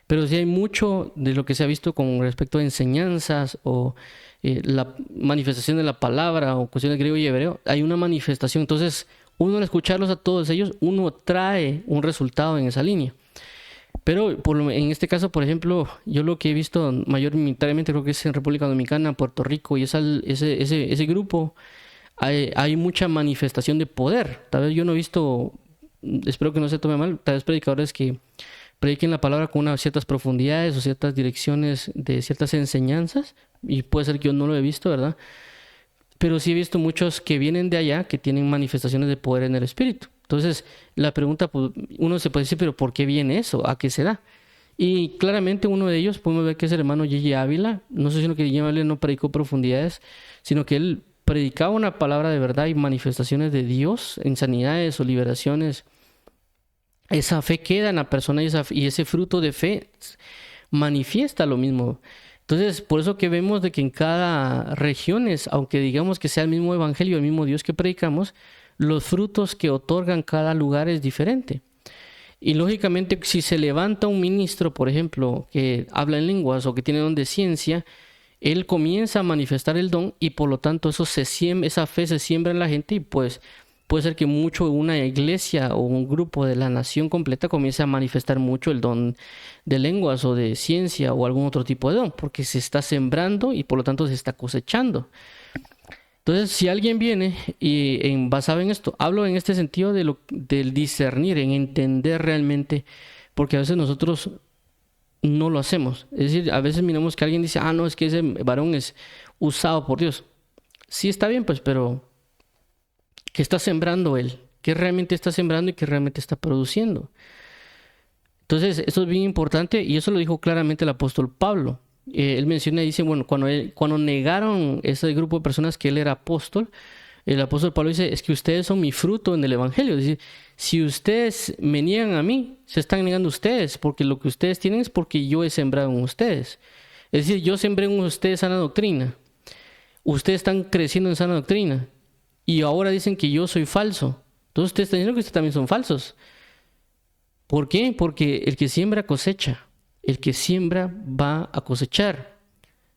Pero sí hay mucho de lo que se ha visto con respecto a enseñanzas o la manifestación de la palabra o cuestiones griego y hebreo. Hay una manifestación. Entonces, uno al escucharlos a todos ellos, uno trae un resultado en esa línea. Pero en este caso, por ejemplo, yo lo que he visto mayoritariamente creo que es en República Dominicana, Puerto Rico y ese grupo, hay mucha manifestación de poder. Tal vez yo no he visto, espero que no se tome mal, tal vez predicadores que prediquen la palabra con unas ciertas profundidades o ciertas direcciones de ciertas enseñanzas, y puede ser que yo no lo he visto, ¿verdad? Pero sí he visto muchos que vienen de allá que tienen manifestaciones de poder en el espíritu. Entonces, la pregunta, pues, uno se puede decir, pero ¿por qué viene eso? ¿A qué se da? Y claramente uno de ellos, podemos ver que es el hermano Gigi Ávila. No sé si que Gigi Ávila no predicó profundidades, sino que él predicaba una palabra de verdad y manifestaciones de Dios en sanidades o liberaciones. Esa fe queda en la persona y ese fruto de fe manifiesta lo mismo. Entonces, por eso que vemos de que en cada región, aunque digamos que sea el mismo evangelio, el mismo Dios que predicamos, los frutos que otorgan cada lugar es diferente. Y lógicamente, si se levanta un ministro, por ejemplo, que habla en lenguas o que tiene don de ciencia, él comienza a manifestar el don y por lo tanto esa fe se siembra en la gente y pues puede ser que una iglesia o un grupo de la nación completa comience a manifestar mucho el don de lenguas o de ciencia o algún otro tipo de don, porque se está sembrando y por lo tanto se está cosechando. Entonces, si alguien viene y basado en esto, hablo en este sentido del discernir, en entender realmente, porque a veces nosotros no lo hacemos. Es decir, a veces miramos que alguien dice, no, es que ese varón es usado por Dios. Sí, está bien, pues, pero ¿qué está sembrando él? ¿Qué realmente está sembrando y qué realmente está produciendo? Entonces, esto es bien importante y eso lo dijo claramente el apóstol Pablo. Él menciona y dice, bueno, cuando negaron ese grupo de personas que él era apóstol, el apóstol Pablo dice, es que ustedes son mi fruto en el evangelio. Es decir, si ustedes me niegan a mí, se están negando ustedes, porque lo que ustedes tienen es porque yo he sembrado en ustedes. Es decir, yo sembré en ustedes sana doctrina. Ustedes están creciendo en sana doctrina. Y ahora dicen que yo soy falso. Entonces ustedes están diciendo que ustedes también son falsos. ¿Por qué? Porque el que siembra cosecha. El que siembra va a cosechar.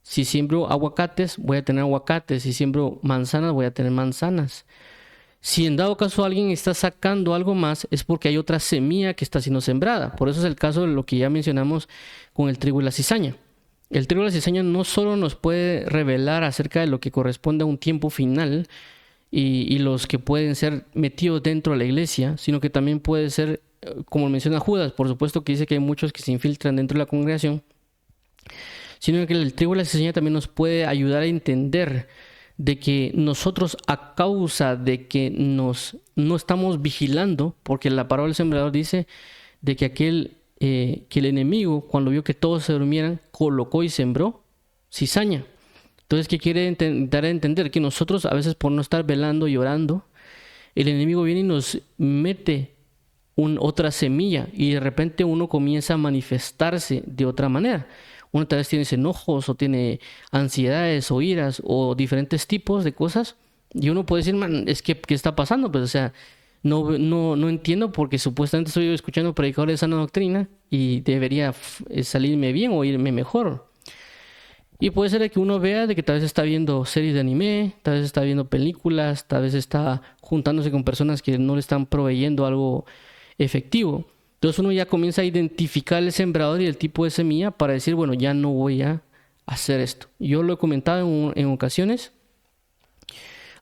Si siembro aguacates, voy a tener aguacates. Si siembro manzanas, voy a tener manzanas. Si en dado caso alguien está sacando algo más, es porque hay otra semilla que está siendo sembrada. Por eso es el caso de lo que ya mencionamos con el trigo y la cizaña. El trigo y la cizaña no solo nos puede revelar acerca de lo que corresponde a un tiempo final y los que pueden ser metidos dentro de la iglesia, sino que también puede ser, como menciona Judas, por supuesto que dice que hay muchos que se infiltran dentro de la congregación, sino que el trigo y la cizaña también nos puede ayudar a entender de que nosotros, a causa de que no estamos vigilando, porque la parábola del sembrador dice de que que el enemigo, cuando vio que todos se durmieran, colocó y sembró cizaña. Entonces, ¿qué quiere dar a entender? Que nosotros a veces por no estar velando y orando, el enemigo viene y nos mete otra semilla y de repente uno comienza a manifestarse de otra manera. Uno tal vez tiene enojos o tiene ansiedades o iras o diferentes tipos de cosas y uno puede decir, man, es que, ¿qué está pasando? Pues, o sea, no entiendo porque supuestamente estoy escuchando predicadores de sana doctrina y debería salirme bien o irme mejor. Y puede ser que uno vea de que tal vez está viendo series de anime, tal vez está viendo películas, tal vez está juntándose con personas que no le están proveyendo algo efectivo. Entonces uno ya comienza a identificar el sembrador y el tipo de semilla para decir, bueno, ya no voy a hacer esto. Yo lo he comentado en ocasiones.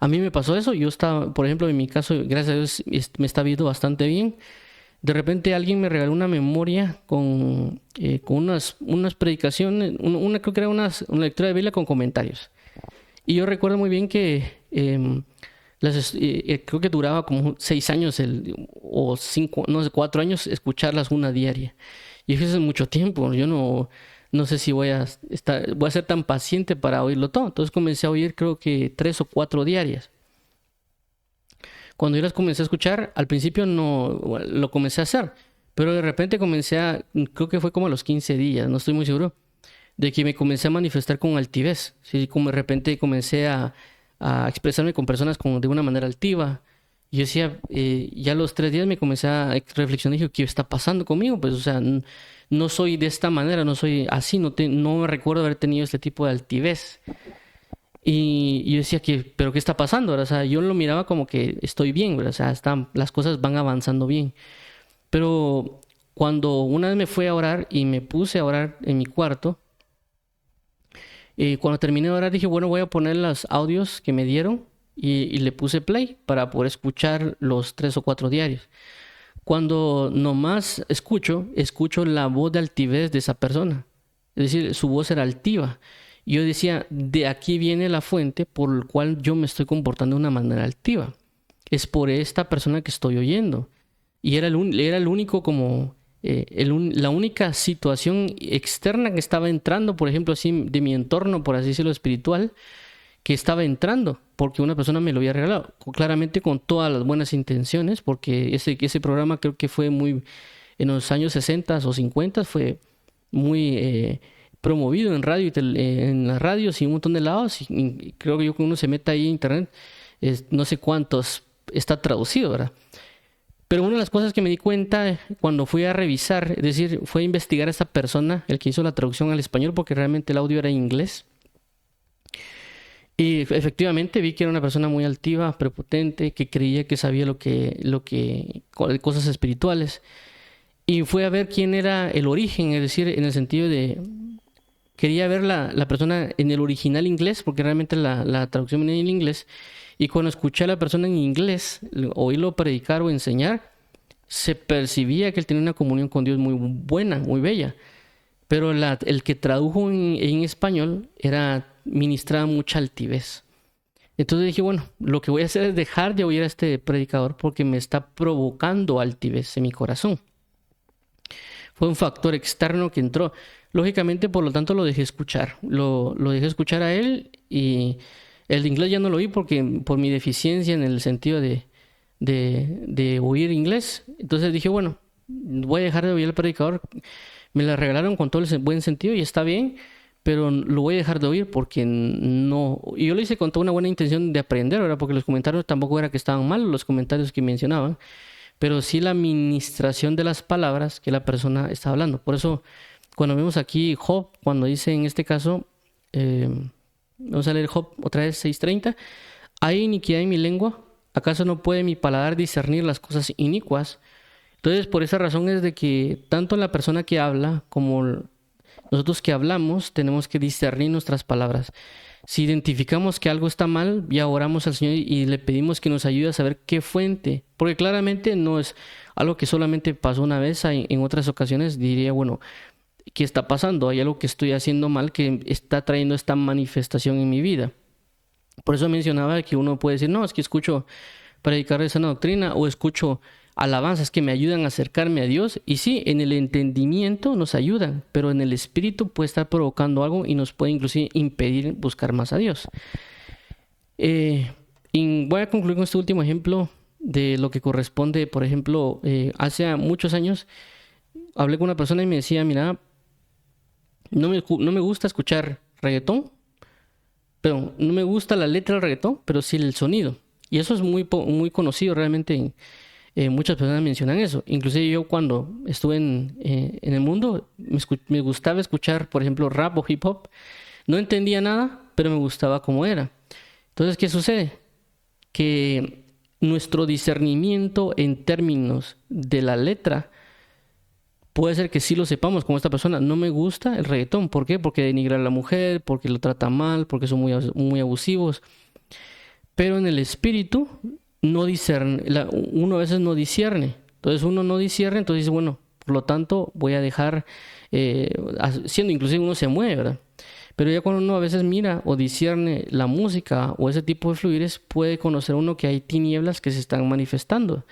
A mí me pasó eso. Yo estaba, por ejemplo, en mi caso, gracias a Dios, me está viendo bastante bien. De repente alguien me regaló una memoria con unas predicaciones, creo que era una lectura de Biblia con comentarios. Y yo recuerdo muy bien que creo que duraba como 6 años o 5, no sé, 4 años escucharlas una diaria. Y eso es mucho tiempo. Yo no sé si voy a ser tan paciente para oírlo todo. Entonces comencé a oír creo que 3 o 4 diarias. Cuando yo las comencé a escuchar, al principio no lo comencé a hacer, pero de repente creo que fue como a los 15 días, no estoy muy seguro, de que me comencé a manifestar con altivez. ¿Sí? Como de repente comencé a expresarme con personas de una manera altiva. Y yo decía, ya a los 3 días me comencé a reflexionar y dije, ¿qué está pasando conmigo? Pues, o sea, no soy de esta manera, no soy así, no me recuerdo haber tenido este tipo de altivez. Y yo decía, ¿pero qué está pasando? ¿Verdad? O sea, yo lo miraba como que estoy bien, ¿verdad? O sea, las cosas van avanzando bien. Pero cuando una vez me fui a orar y me puse a orar en mi cuarto, cuando terminé de orar dije, bueno, voy a poner los audios que me dieron y le puse play para poder escuchar los 3 o 4 diarios. Cuando nomás escucho la voz de altivez de esa persona. Es decir, su voz era altiva. Yo decía, de aquí viene la fuente por la cual yo me estoy comportando de una manera altiva. Es por esta persona que estoy oyendo. Y era el único como... la única situación externa que estaba entrando, por ejemplo, así de mi entorno, por así decirlo, espiritual, que estaba entrando, porque una persona me lo había regalado, claramente con todas las buenas intenciones, porque ese programa creo que fue muy, en los años 60 o 50, fue muy promovido en radio en las radios y un montón de lados, y creo que uno se mete ahí en internet, no sé cuántos está traducido, ¿verdad? Pero una de las cosas que me di cuenta cuando fui a revisar, es decir, fue a investigar a esta persona, el que hizo la traducción al español, porque realmente el audio era en inglés. Y efectivamente vi que era una persona muy altiva, prepotente, que creía que sabía cosas espirituales. Y fue a ver quién era el origen, es decir, en el sentido de... Quería ver la persona en el original inglés, porque realmente la traducción venía en inglés. Y cuando escuché a la persona en inglés, oírlo predicar o enseñar, se percibía que él tenía una comunión con Dios muy buena, muy bella. Pero el que tradujo en español ministraba mucha altivez. Entonces dije, bueno, lo que voy a hacer es dejar de oír a este predicador porque me está provocando altivez en mi corazón. Fue un factor externo que entró. Lógicamente, por lo tanto, lo dejé escuchar. Lo dejé escuchar a él y el inglés ya no lo oí porque por mi deficiencia en el sentido de oír inglés. Entonces dije, bueno, voy a dejar de oír al predicador. Me la regalaron con todo el buen sentido y está bien, pero lo voy a dejar de oír porque no... Y yo lo hice con toda una buena intención de aprender, ¿verdad? Porque los comentarios tampoco era que estaban mal, los comentarios que mencionaban, pero sí la administración de las palabras que la persona está hablando. Por eso, cuando vemos aquí Job, cuando dice en este caso, vamos a leer Job otra vez 6:30, ¿hay iniquidad en mi lengua? ¿Acaso no puede mi paladar discernir las cosas inicuas? Entonces, por esa razón es de que tanto la persona que habla como nosotros que hablamos tenemos que discernir nuestras palabras. Si identificamos que algo está mal, ya oramos al Señor y le pedimos que nos ayude a saber qué fuente, porque claramente no es algo que solamente pasó una vez. En otras ocasiones diría, bueno, ¿qué está pasando? Hay algo que estoy haciendo mal que está trayendo esta manifestación en mi vida. Por eso mencionaba que uno puede decir, no, es que escucho predicar de sana doctrina o escucho alabanzas que me ayudan a acercarme a Dios. Y sí, en el entendimiento nos ayudan, pero en el espíritu puede estar provocando algo y nos puede inclusive impedir buscar más a Dios. Y voy a concluir con este último ejemplo de lo que corresponde. Por ejemplo, hace muchos años hablé con una persona y me decía, mira, no me gusta escuchar reggaetón, pero no me gusta la letra del reggaetón, pero sí el sonido. Y eso es muy conocido realmente. Muchas personas mencionan eso. Inclusive yo cuando estuve en el mundo, me gustaba escuchar, por ejemplo, rap o hip hop. No entendía nada, pero me gustaba cómo era. Entonces, ¿qué sucede? Que nuestro discernimiento en términos de la letra puede ser que sí lo sepamos como esta persona. No me gusta el reggaetón. ¿Por qué? Porque denigra a la mujer, porque lo trata mal, porque son muy abusivos. Pero en el espíritu no discerne, uno a veces no discierne. Entonces uno no discierne, entonces dice, bueno, por lo tanto voy a dejar, siendo inclusive uno se mueve, ¿verdad? Pero ya cuando uno a veces mira o discierne la música o ese tipo de fluires, puede conocer uno que hay tinieblas que se están manifestando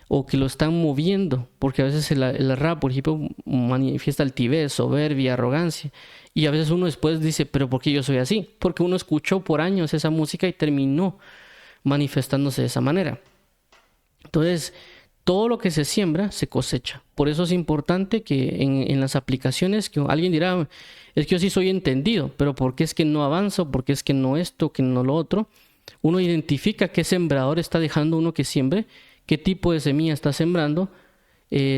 o que lo están moviendo, porque a veces el rap, por ejemplo, manifiesta altivez, soberbia, arrogancia, y a veces uno después dice, pero ¿por qué yo soy así? Porque uno escuchó por años esa música y terminó manifestándose de esa manera. Entonces, todo lo que se siembra se cosecha. Por eso es importante que en las aplicaciones, que alguien dirá, es que yo sí soy entendido, pero ¿por qué es que no avanzo? ¿Por qué es que no esto, que no lo otro? Uno identifica qué sembrador está dejando uno que siembre, qué tipo de semilla está sembrando,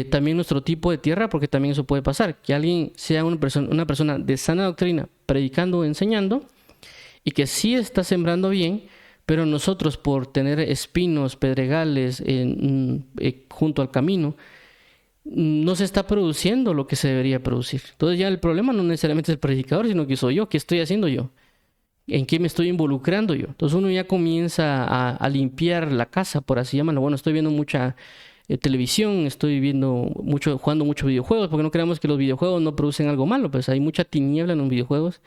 también nuestro tipo de tierra, porque también eso puede pasar, que alguien sea una persona de sana doctrina, predicando o enseñando, y que sí está sembrando bien, pero nosotros por tener espinos, pedregales junto al camino, no se está produciendo lo que se debería producir. Entonces ya el problema no necesariamente es el predicador, sino que soy yo. ¿Qué estoy haciendo yo? ¿En qué me estoy involucrando yo? Entonces uno ya comienza a limpiar la casa, por así llamarlo. Bueno, estoy viendo mucha televisión, estoy jugando muchos videojuegos, porque no creamos que los videojuegos no producen algo malo, pues hay mucha tiniebla en los videojuegos.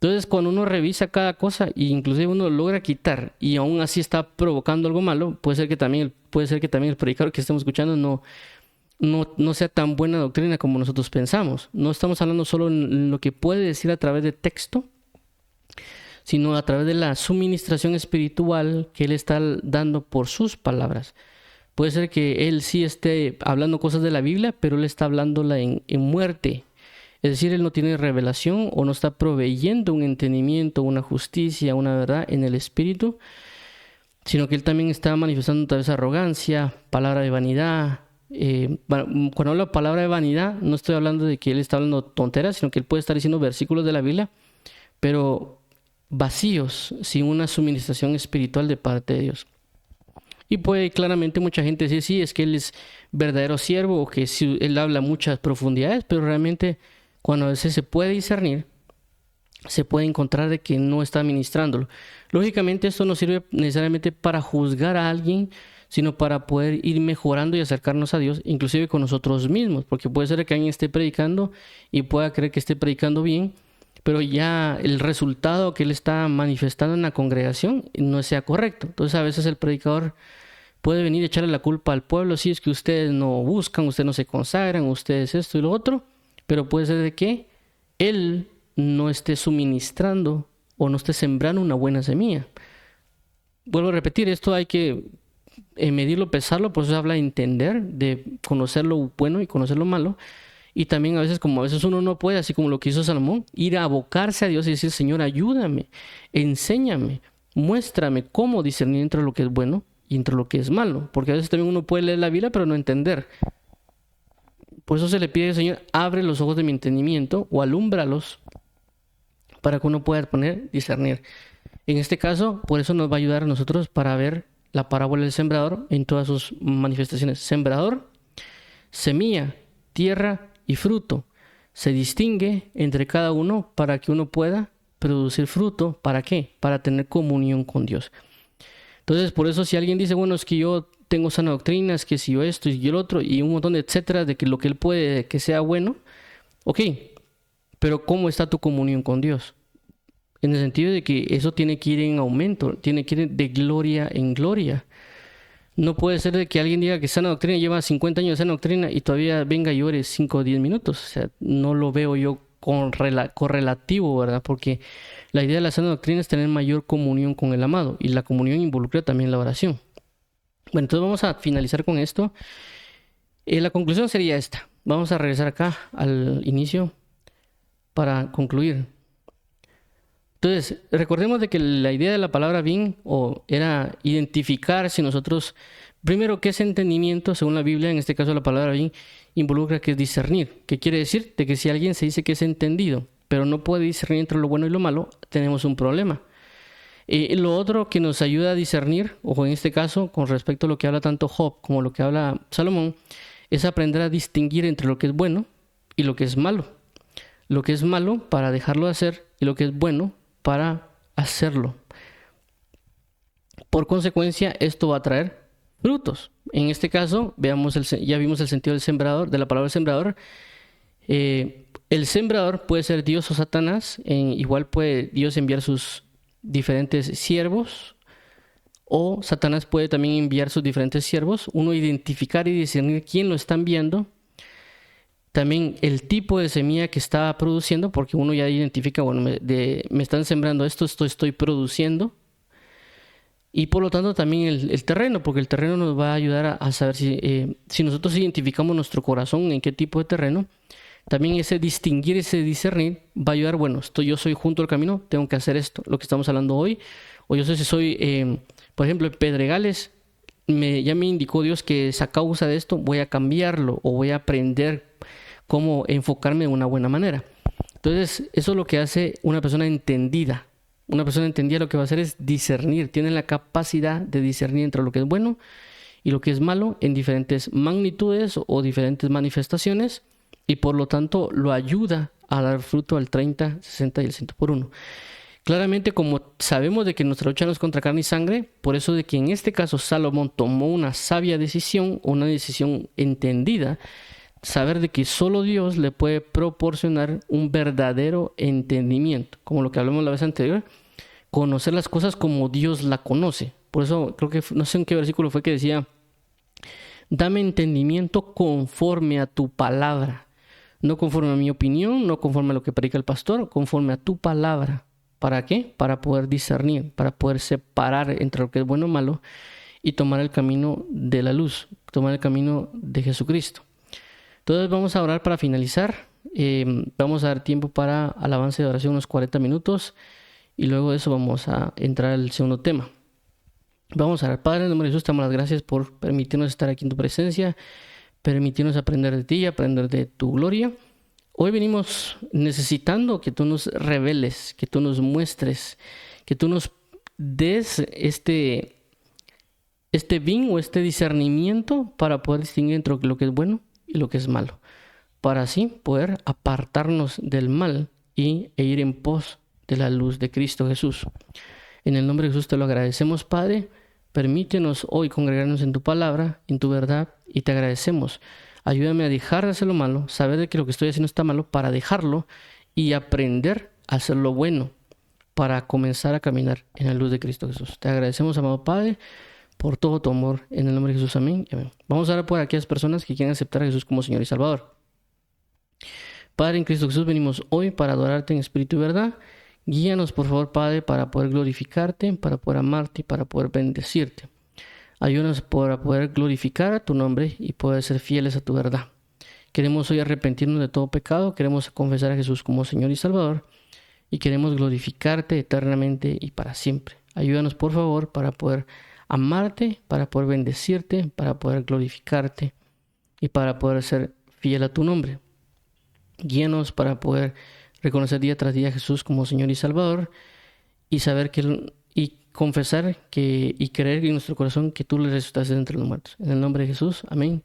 Entonces, cuando uno revisa cada cosa e inclusive uno logra quitar y aún así está provocando algo malo, puede ser que también el predicador que estemos escuchando no sea tan buena doctrina como nosotros pensamos. No estamos hablando solo en lo que puede decir a través de texto, sino a través de la suministración espiritual que él está dando por sus palabras. Puede ser que él sí esté hablando cosas de la Biblia, pero él está hablándola en muerte. Es decir, él no tiene revelación o no está proveyendo un entendimiento, una justicia, una verdad en el espíritu, sino que él también está manifestando tal vez arrogancia, palabra de vanidad. Cuando hablo de palabra de vanidad, no estoy hablando de que él está hablando tonteras, sino que él puede estar diciendo versículos de la Biblia, pero vacíos, sin una suministración espiritual de parte de Dios. Y puede claramente mucha gente decir, sí, es que él es verdadero siervo o que sí, él habla muchas profundidades, pero realmente cuando a veces se puede discernir, se puede encontrar de que no está ministrándolo. Lógicamente esto no sirve necesariamente para juzgar a alguien, sino para poder ir mejorando y acercarnos a Dios, inclusive con nosotros mismos, porque puede ser que alguien esté predicando y pueda creer que esté predicando bien, pero ya el resultado que él está manifestando en la congregación no sea correcto. Entonces a veces el predicador puede venir a echarle la culpa al pueblo, si es que ustedes no buscan, ustedes no se consagran, ustedes esto y lo otro, pero puede ser de que él no esté suministrando o no esté sembrando una buena semilla. Vuelvo a repetir, esto hay que medirlo, pesarlo, por eso se habla de entender, de conocer lo bueno y conocer lo malo. Y también a veces, como a veces uno no puede, así como lo que hizo Salomón, ir a abocarse a Dios y decir, Señor, ayúdame, enséñame, muéstrame cómo discernir entre lo que es bueno y entre lo que es malo. Porque a veces también uno puede leer la Biblia, pero no entender. Por eso se le pide al Señor, abre los ojos de mi entendimiento o alúmbralos para que uno pueda discernir. En este caso, por eso nos va a ayudar a nosotros para ver la parábola del sembrador en todas sus manifestaciones. Sembrador, semilla, tierra y fruto. Se distingue entre cada uno para que uno pueda producir fruto. ¿Para qué? Para tener comunión con Dios. Entonces, por eso si alguien dice, bueno, es que yo tengo sana doctrina, es que si yo esto y yo el otro, y un montón de etcétera, de que lo que él puede que sea bueno, ok, pero ¿cómo está tu comunión con Dios? En el sentido de que eso tiene que ir en aumento, tiene que ir de gloria en gloria. No puede ser de que alguien diga que sana doctrina lleva 50 años de sana doctrina y todavía venga y ore 5 o 10 minutos. O sea, no lo veo yo correlativo, ¿verdad? Porque la idea de la sana doctrina es tener mayor comunión con el amado, y la comunión involucra también la oración. Bueno, entonces vamos a finalizar con esto. La conclusión sería esta. Vamos a regresar acá al inicio para concluir. Entonces, recordemos de que la idea de la palabra bin era identificar si nosotros, primero, qué es entendimiento, según la Biblia, en este caso la palabra bin involucra que es discernir. ¿Qué quiere decir? De que si alguien se dice que es entendido, pero no puede discernir entre lo bueno y lo malo, tenemos un problema. Lo otro que nos ayuda a discernir, o en este caso, con respecto a lo que habla tanto Job como lo que habla Salomón, es aprender a distinguir entre lo que es bueno y lo que es malo. Lo que es malo para dejarlo de hacer y lo que es bueno para hacerlo. Por consecuencia, esto va a traer frutos. En este caso, ya vimos el sentido del sembrador, de la palabra sembrador. El sembrador puede ser Dios o Satanás. Igual puede Dios enviar sus diferentes siervos, o Satanás puede también enviar sus diferentes siervos. Uno identificar y discernir quién lo está enviando. También el tipo de semilla que está produciendo, porque uno ya identifica, bueno, me están sembrando esto estoy produciendo. Y por lo tanto también el terreno, porque el terreno nos va a ayudar a saber si nosotros identificamos nuestro corazón en qué tipo de terreno. También ese distinguir, ese discernir va a ayudar, bueno, yo soy junto al camino, tengo que hacer esto, lo que estamos hablando hoy. O yo sé si soy, por ejemplo, en Pedregales, ya me indicó Dios que es a causa de esto, voy a cambiarlo o voy a aprender cómo enfocarme de una buena manera. Entonces, eso es lo que hace una persona entendida. Una persona entendida lo que va a hacer es discernir, tiene la capacidad de discernir entre lo que es bueno y lo que es malo en diferentes magnitudes o diferentes manifestaciones, y por lo tanto lo ayuda a dar fruto al 30, 60 y el 100 por 1. Claramente, como sabemos de que nuestra lucha no es contra carne y sangre, por eso de que en este caso Salomón tomó una sabia decisión, una decisión entendida, saber de que solo Dios le puede proporcionar un verdadero entendimiento, como lo que hablamos la vez anterior, conocer las cosas como Dios la conoce. Por eso creo que, no sé en qué versículo fue que decía, dame entendimiento conforme a tu palabra, no conforme a mi opinión, no conforme a lo que predica el pastor, conforme a tu palabra. ¿Para qué? Para poder discernir, para poder separar entre lo que es bueno o malo y tomar el camino de la luz, tomar el camino de Jesucristo. Entonces vamos a orar para finalizar. Vamos a dar tiempo para alabanza y oración, unos 40 minutos, y luego de eso vamos a entrar al segundo tema. Vamos a orar. Padre, en el nombre de Jesús, te damos las gracias por permitirnos estar aquí en tu presencia, permitirnos aprender de ti, aprender de tu gloria. Hoy venimos necesitando que tú nos reveles, que tú nos muestres, que tú nos des este bin o este discernimiento para poder distinguir entre lo que es bueno y lo que es malo, para así poder apartarnos del mal e ir en pos de la luz de Cristo Jesús. En el nombre de Jesús te lo agradecemos, Padre. Permítenos hoy congregarnos en tu palabra, en tu verdad, y te agradecemos. Ayúdame a dejar de hacer lo malo, saber de que lo que estoy haciendo está malo, para dejarlo y aprender a hacer lo bueno, para comenzar a caminar en la luz de Cristo Jesús. Te agradecemos, amado Padre, por todo tu amor. En el nombre de Jesús, amén y amén. Vamos a orar por aquellas personas que quieren aceptar a Jesús como Señor y Salvador. Padre, en Cristo Jesús venimos hoy para adorarte en espíritu y verdad. Guíanos, por favor, Padre, para poder glorificarte, para poder amarte y para poder bendecirte. Ayúdanos para poder glorificar a tu nombre y poder ser fieles a tu verdad. Queremos hoy arrepentirnos de todo pecado, queremos confesar a Jesús como Señor y Salvador, y queremos glorificarte eternamente y para siempre. Ayúdanos, por favor, para poder amarte, para poder bendecirte, para poder glorificarte y para poder ser fiel a tu nombre. Guíanos para poder reconocer día tras día a Jesús como Señor y Salvador, y saber y confesar y creer en nuestro corazón que tú le resucitaste entre los muertos. En el nombre de Jesús, amén.